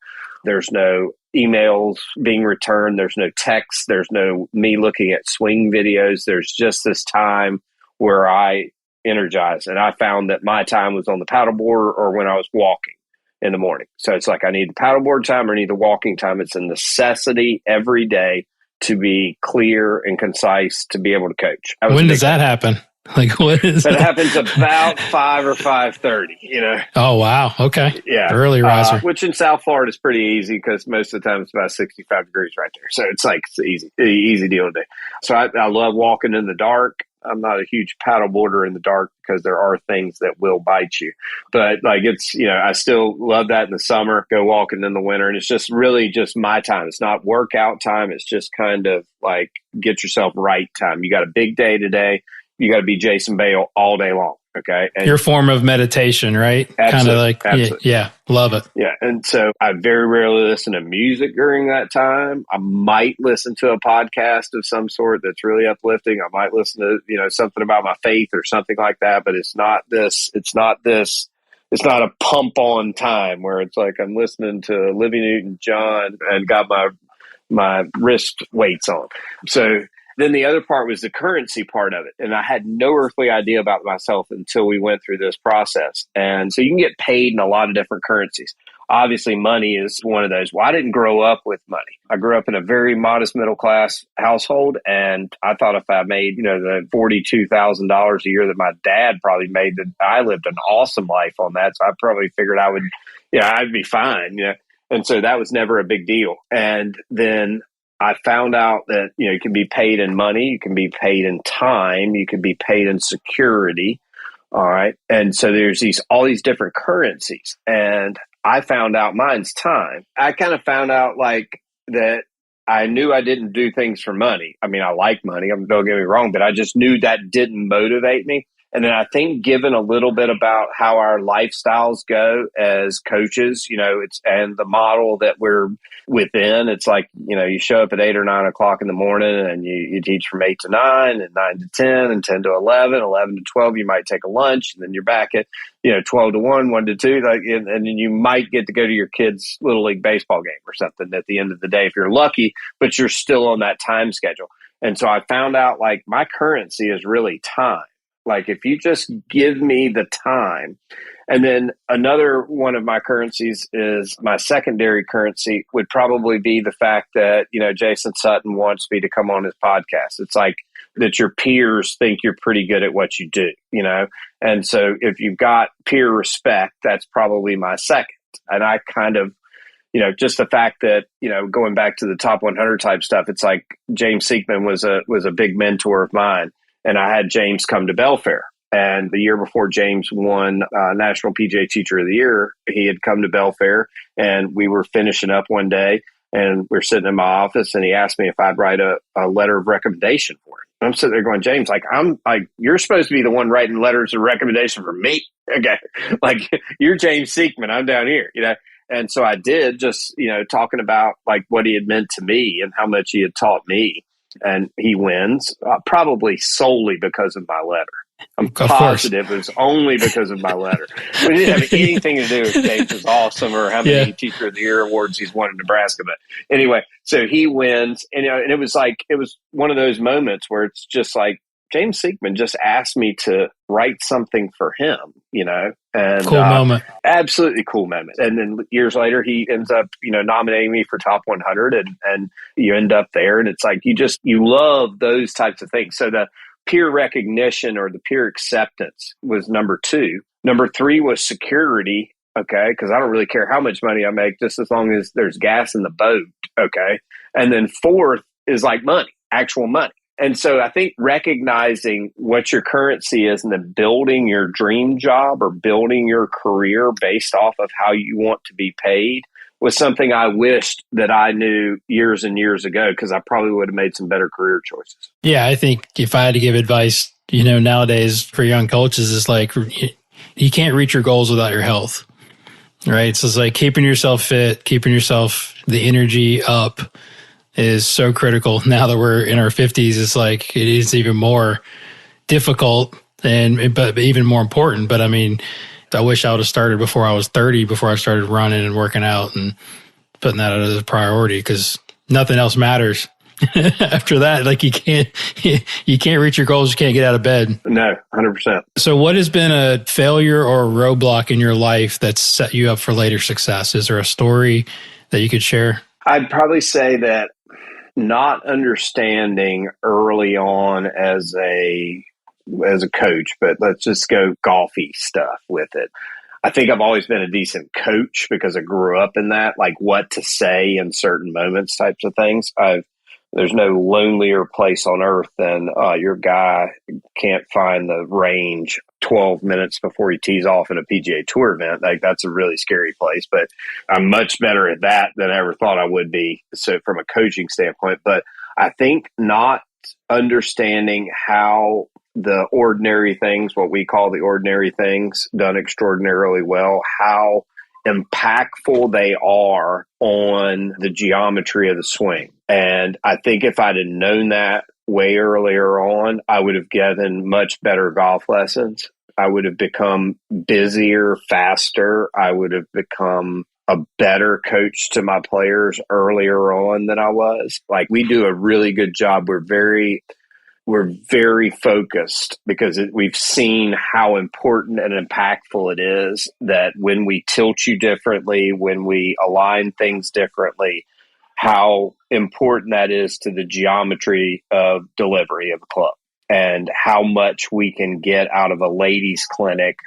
There's no emails being returned. There's no text. There's no me looking at swing videos. There's just this time where I energize. And I found that my time was on the paddleboard or when I was walking in the morning. So it's like I need the paddleboard time or I need the walking time. It's a necessity every day to be clear and concise to be able to coach. When does that happen? Like what is that? Happens about 5 or 5:30, Oh, wow. Okay. Yeah. Early riser. Which in South Florida is pretty easy because most of the time it's about 65 degrees right there. So it's like it's easy deal to do. So I love walking in the dark. I'm not a huge paddleboarder in the dark because there are things that will bite you. But like I still love that in the summer, go walking in the winter. And it's just really just my time. It's not workout time. It's just kind of like get yourself right time. You got a big day today. You got to be Jason Baile all day long. Okay. And your form of meditation, right? Kind of like, yeah, love it. Yeah. And so I very rarely listen to music during that time. I might listen to a podcast of some sort that's really uplifting. I might listen to, something about my faith or something like that, but it's not a pump on time where it's like I'm listening to Olivia Newton-John and got my wrist weights on. So then the other part was the currency part of it. And I had no earthly idea about myself until we went through this process. And so you can get paid in a lot of different currencies. Obviously, money is one of those. Well, I didn't grow up with money. I grew up in a very modest middle class household. And I thought if I made, the $42,000 a year that my dad probably made, that I lived an awesome life on that. So I probably figured I'd be fine. And so that was never a big deal. And then I found out that, you can be paid in money, you can be paid in time, you can be paid in security. All right. And so there's all these different currencies. And I found out mine's time. I kind of found out like that I knew I didn't do things for money. I mean, I like money. Don't get me wrong, but I just knew that didn't motivate me. And then I think given a little bit about how our lifestyles go as coaches, and the model that we're within, it's like, you show up at 8 or 9 o'clock in the morning and you teach from 8 to 9 and 9 to 10 and 10 to 11, 11 to 12, you might take a lunch and then you're back at, 12 to 1, 1 to 2, and then you might get to go to your kid's little league baseball game or something at the end of the day if you're lucky, but you're still on that time schedule. And so I found out like my currency is really time. Like if you just give me the time. And then another one of my currencies is my secondary currency would probably be the fact that, Jason Sutton wants me to come on his podcast. It's like that your peers think you're pretty good at what you do, And so if you've got peer respect, that's probably my second. And I kind of, just the fact that, going back to the top 100 type stuff, it's like James Siekman was a big mentor of mine. And I had James come to Belfair. And the year before James won National PGA Teacher of the Year, he had come to Belfair, and we were finishing up one day, and we were sitting in my office, and he asked me if I'd write a letter of recommendation for him. And I'm sitting there going, James, you're supposed to be the one writing letters of recommendation for me. Okay. You're James Siekman. I'm down here, And so I did, just, talking about what he had meant to me and how much he had taught me. And he wins, probably solely because of my letter. I'm positive it was only because of my letter. We didn't have anything to do with James is awesome or how many Teacher of the Year awards he's won in Nebraska. But anyway, so he wins. And, and it was one of those moments where it's just like, James Siekman just asked me to write something for him, and cool moment. Absolutely cool moment. And then years later, he ends up, nominating me for top 100 and you end up there. And it's like, you love those types of things. So the peer recognition or the peer acceptance was number 2. Number 3 was security. Okay. Cause I don't really care how much money I make, just as long as there's gas in the boat. Okay. And then 4th is money, actual money. And so I think recognizing what your currency is and then building your dream job or building your career based off of how you want to be paid was something I wished that I knew years and years ago, because I probably would have made some better career choices. Yeah, I think if I had to give advice, nowadays for young coaches, it's you can't reach your goals without your health, right? So it's keeping yourself fit, keeping yourself, the energy up is so critical. Now that we're in our 50s, it's it is even more difficult but even more important. But I mean, I wish I would have started before I was 30, before I started running and working out and putting that as a priority, because nothing else matters after that. You can't reach your goals. You can't get out of bed. No, 100%. So what has been a failure or a roadblock in your life that's set you up for later success? Is there a story that you could share? I'd probably say that not understanding early on as a coach, but let's just go golfy stuff with it. I think I've always been a decent coach because I grew up in that, what to say in certain moments types of things. There's no lonelier place on earth than your guy can't find the range 12 minutes before he tees off in a PGA Tour event. That's a really scary place, but I'm much better at that than I ever thought I would be. So from a coaching standpoint, but I think not understanding how the ordinary things, what we call the ordinary things done extraordinarily well, how impactful they are on the geometry of the swing. And I think if I'd have known that way earlier on, I would have given much better golf lessons. I would have become busier, faster. I would have become a better coach to my players earlier on than I was. We do a really good job. We're very focused because we've seen how important and impactful it is that when we tilt you differently, when we align things differently, how important that is to the geometry of delivery of a club and how much we can get out of a ladies clinic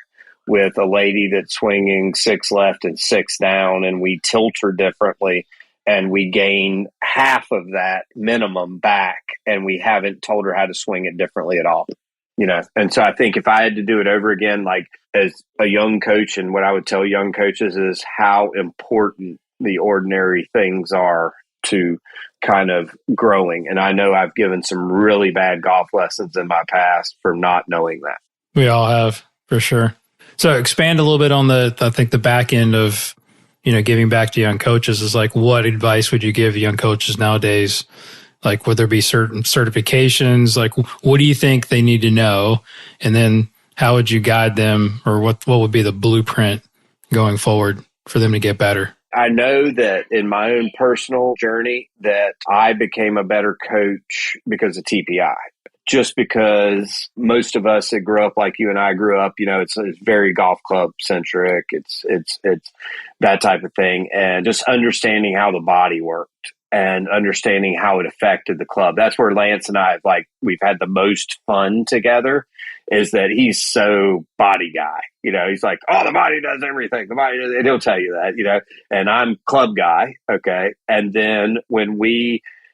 with a lady that's swinging 6 left and 6 down, and we tilt her differently. And we gain half of that minimum back, and we haven't told her how to swing it differently at all, And so I think if I had to do it over again, as a young coach, and what I would tell young coaches is how important the ordinary things are to kind of growing. And I know I've given some really bad golf lessons in my past for not knowing that. We all have, for sure. So expand a little bit on the back end of, giving back to young coaches is what advice would you give young coaches nowadays? Would there be certain certifications? What do you think they need to know? And then how would you guide them, or what would be the blueprint going forward for them to get better? I know that in my own personal journey that I became a better coach because of TPI. Just because most of us that grew up like you and I grew up, it's very golf club centric. It's that type of thing. And just understanding how the body worked and understanding how it affected the club. That's where Lance and I we've had the most fun together, is that he's so body guy. He's like, oh, the body does everything. The body does, and he'll tell you that, and I'm club guy. Okay. And then when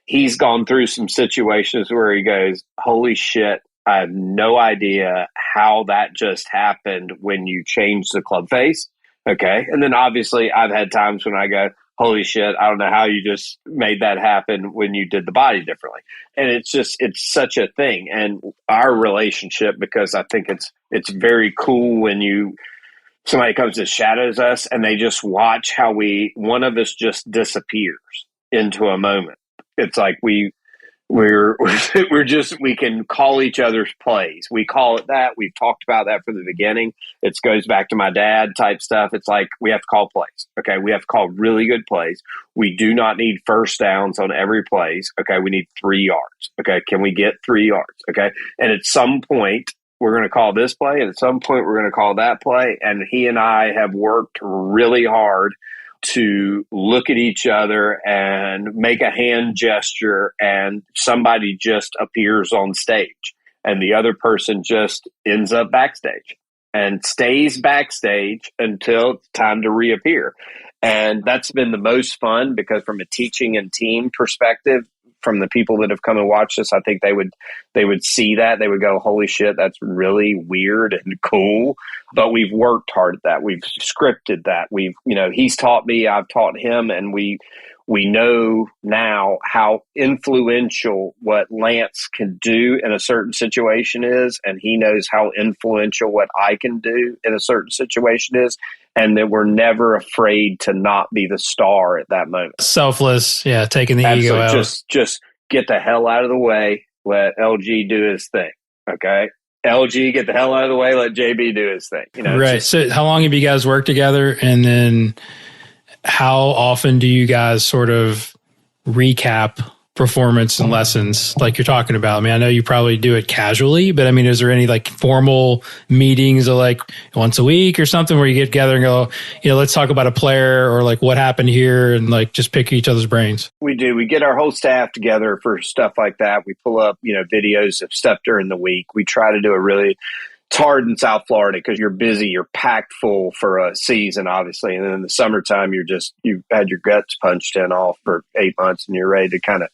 he's gone through some situations where he goes, holy shit, I have no idea how that just happened when you changed the club face. Okay. And then obviously I've had times when I go, holy shit, I don't know how you just made that happen when you did the body differently. And it's such a thing. And our relationship, because I think it's very cool when somebody comes and shadows us and they just watch how one of us just disappears into a moment. It's like we can call each other's plays. We call it that. We've talked about that from the beginning. It goes back to my dad type stuff. It's like, we have to call plays. Okay. We have to call really good plays. We do not need first downs on every plays. Okay. We need 3 yards. Okay. Can we get 3 yards? Okay. And at some point, we're going to call this play. And at some point, we're going to call that play. And he and I have worked really hard to look at each other and make a hand gesture, and somebody just appears on stage and the other person just ends up backstage and stays backstage until it's time to reappear. And that's been the most fun, because from a teaching and team perspective, from the people that have come and watched us, I think they would see that. They would go, holy shit, that's really weird and cool. But we've worked hard at that. We've scripted that. He's taught me, I've taught him, and we know now how influential what Lance can do in a certain situation is, and he knows how influential what I can do in a certain situation is, and that we're never afraid to not be the star at that moment. Selfless, yeah, taking the ego out. Just get the hell out of the way, let LG do his thing, okay? LG, get the hell out of the way, let JB do his thing. Right. So how long have you guys worked together? And then how often do you guys sort of recap performance and lessons like you're talking about? I mean, I know you probably do it casually, but I mean, is there any formal meetings of once a week or something where you get together and go, let's talk about a player or what happened here, and just pick each other's brains? We do. We get our whole staff together for stuff like that. We pull up, videos of stuff during the week. We try to do it's hard in South Florida because you're busy, you're packed full for a season, obviously. And then in the summertime, you've had your guts punched in all for 8 months and you're ready to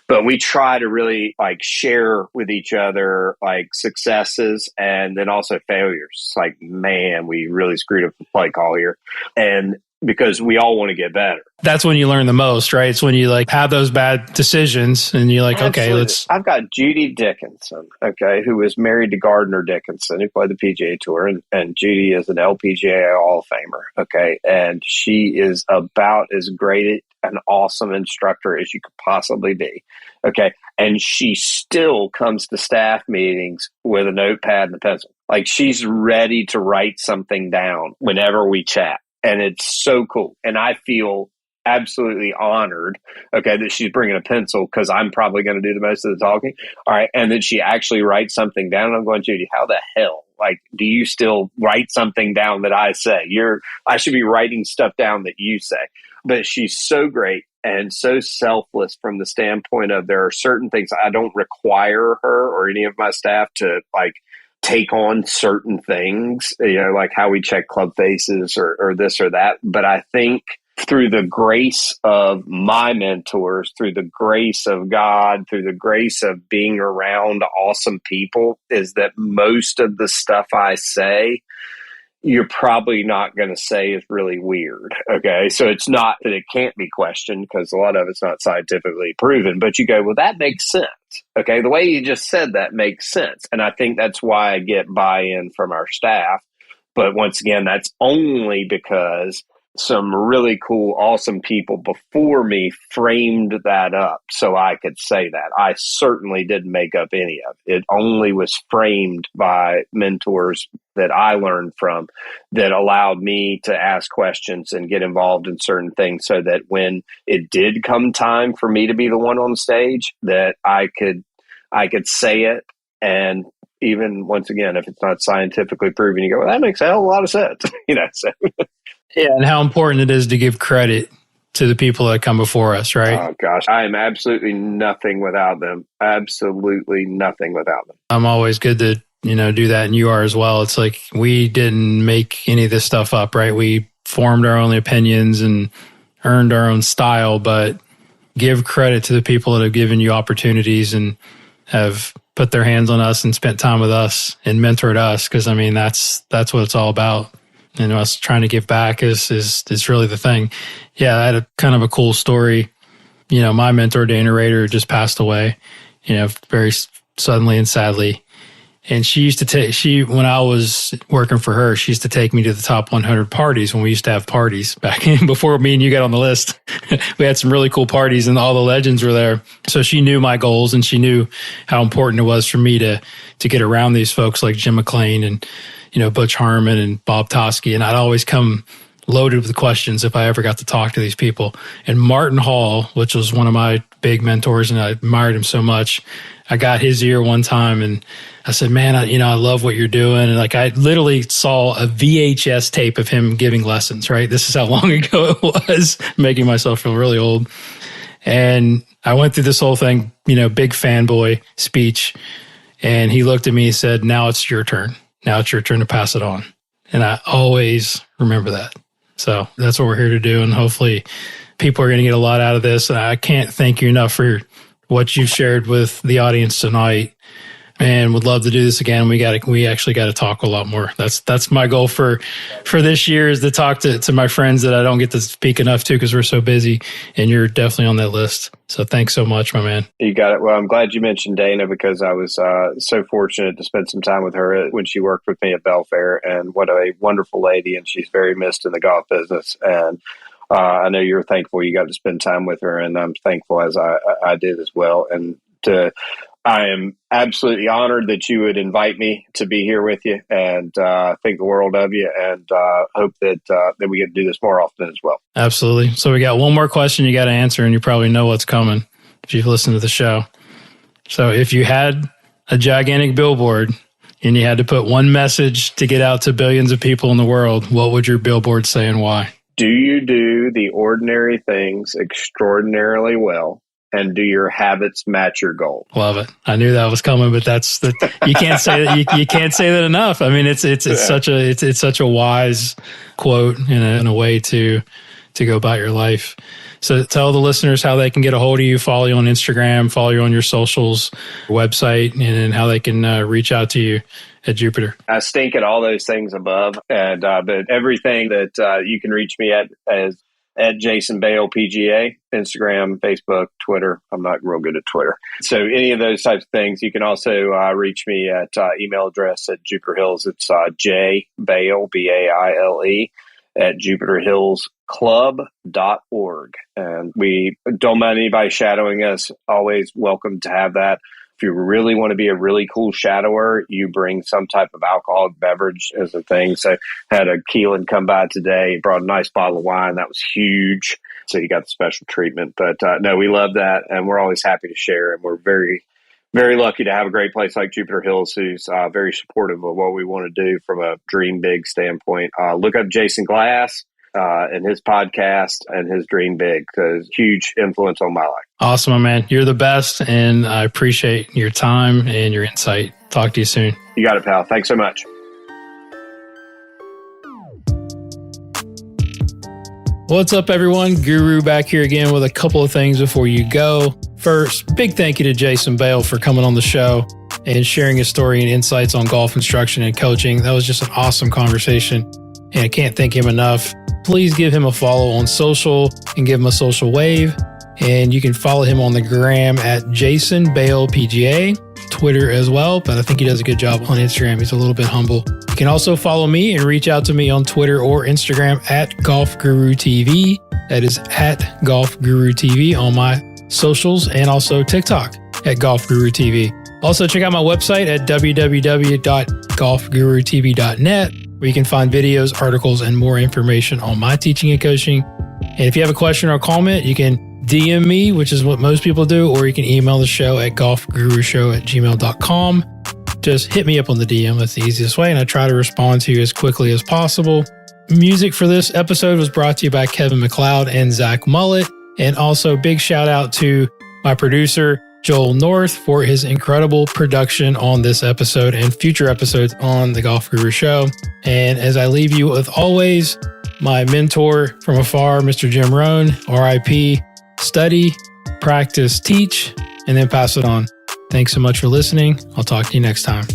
but we try to really share with each other successes and then also failures. Man, we really screwed up the play call here. And because we all want to get better. That's when you learn the most, right? It's when you have those bad decisions and you're okay, let's... I've got Judy Dickinson, okay, who is married to Gardner Dickinson, who played the PGA Tour, and Judy is an LPGA Hall of Famer, okay? And she is about as great an awesome instructor as you could possibly be, okay? And she still comes to staff meetings with a notepad and a pencil. She's ready to write something down whenever we chat. And it's so cool. And I feel absolutely honored, okay, that she's bringing a pencil, because I'm probably going to do the most of the talking. All right. And then she actually writes something down. And I'm going, Judy, how the hell? Do you still write something down that I say? I should be writing stuff down that you say. But she's so great and so selfless from the standpoint of there are certain things I don't require her or any of my staff to take on certain things, how we check club faces or this or that. But I think through the grace of my mentors, through the grace of God, through the grace of being around awesome people, is that most of the stuff I say, you're probably not going to say is really weird. Okay. So it's not that it can't be questioned, because a lot of it's not scientifically proven, but you go, well, that makes sense. Okay. The way you just said that makes sense. And I think that's why I get buy-in from our staff. But once again, that's only because some really cool, awesome people before me framed that up so I could say that. I certainly didn't make up any of it. It only was framed by mentors that I learned from that allowed me to ask questions and get involved in certain things, so that when it did come time for me to be the one on stage, that I could say it. And even once again, if it's not scientifically proven, you go, well, that makes a hell of a lot of sense. So. Yeah, and how important it is to give credit to the people that come before us, right? Oh, gosh. I am absolutely nothing without them. Absolutely nothing without them. I'm always good to, do that. And you are as well. It's like we didn't make any of this stuff up, right? We formed our own opinions and earned our own style, but give credit to the people that have given you opportunities and have put their hands on us and spent time with us and mentored us. Because that's what it's all about. And us trying to give back is really the thing. Yeah, I had a kind of a cool story. My mentor, Dana Rader, just passed away, very suddenly and sadly. And she used to when I was working for her, she used to take me to the top 100 parties when we used to have parties back before me and you got on the list. We had some really cool parties and all the legends were there. So she knew my goals and she knew how important it was for me to get around these folks like Jim McClain and, Butch Harmon and Bob Tosky. And I'd always come loaded with questions if I ever got to talk to these people. And Martin Hall, which was one of my big mentors, and I admired him so much, I got his ear one time and I said, man, I love what you're doing. And I literally saw a VHS tape of him giving lessons, right? This is how long ago it was, making myself feel really old. And I went through this whole thing, big fanboy speech. And he looked at me and said, now it's your turn. Now it's your turn to pass it on. And I always remember that. So that's what we're here to do. And hopefully people are going to get a lot out of this. And I can't thank you enough for what you've shared with the audience tonight. And would love to do this again. We actually got to talk a lot more. That's my goal for this year, is to talk to my friends that I don't get to speak enough to because we're so busy. And you're definitely on that list. So thanks so much, my man. You got it. Well, I'm glad you mentioned Dana because I was so fortunate to spend some time with her when she worked with me at Belfair, and what a wonderful lady. And she's very missed in the golf business. And I know you're thankful you got to spend time with her, and I'm thankful as I did as well. And I am absolutely honored that you would invite me to be here with you, and think the world of you, and hope that we get to do this more often as well. Absolutely. So we got one more question you got to answer, and you probably know what's coming if you've listened to the show. So if you had a gigantic billboard and you had to put one message to get out to billions of people in the world, what would your billboard say and why? Do you do the ordinary things extraordinarily well? And do your habits match your goal? Love it. I knew that was coming, but you can't say that. You can't say that enough. I mean, it's such a wise quote in a way to go about your life. So tell the listeners how they can get a hold of you, follow you on Instagram, follow you on your socials, website, and how they can reach out to you at Jupiter. I stink at all those things above, and but everything that you can reach me at Jason Baile PGA, Instagram, Facebook, Twitter. I'm not real good at Twitter. So any of those types of things. You can also reach me at email address at Jupiter Hills. It's jbaile, Baile, at jupiterhillsclub.org. And we don't mind anybody shadowing us. Always welcome to have that. If you really want to be a really cool shadower, you bring some type of alcoholic beverage as a thing. So I had a Keelan come by today, brought a nice bottle of wine. That was huge. So he got the special treatment. But no, we love that. And we're always happy to share. And we're very, very lucky to have a great place like Jupiter Hills, who's very supportive of what we want to do from a dream big standpoint. Look up Jason Glass and his podcast and his Dream Big, because huge influence on my life. Awesome, my man. You're the best, and I appreciate your time and your insight. Talk to you soon. You got it, pal. Thanks so much. What's up, everyone? Guru back here again with a couple of things before you go. First, big thank you to Jason Baile for coming on the show and sharing his story and insights on golf instruction and coaching. That was just an awesome conversation, and I can't thank him enough. Please give him a follow on social and give him a social wave. And you can follow him on the gram at Jason Baile PGA, Twitter as well, but I think he does a good job on Instagram. He's a little bit humble. You can also follow me and reach out to me on Twitter or Instagram at Golf Guru TV. That is at Golf Guru TV on my socials, and also TikTok at Golf Guru TV. Also, check out my website at www.golfgurutv.net, where you can find videos, articles, and more information on my teaching and coaching. And if you have a question or comment, you can DM me, which is what most people do, or you can email the show at golfgurushow@gmail.com. Just hit me up on the DM. That's the easiest way, and I try to respond to you as quickly as possible. Music for this episode was brought to you by Kevin MacLeod and Zach Mullet. And also big shout out to my producer, Joel North, for his incredible production on this episode and future episodes on The Golf Guru Show. And as I leave you with always, my mentor from afar, Mr. Jim Rohn, RIP, study, practice, teach, and then pass it on. Thanks so much for listening. I'll talk to you next time.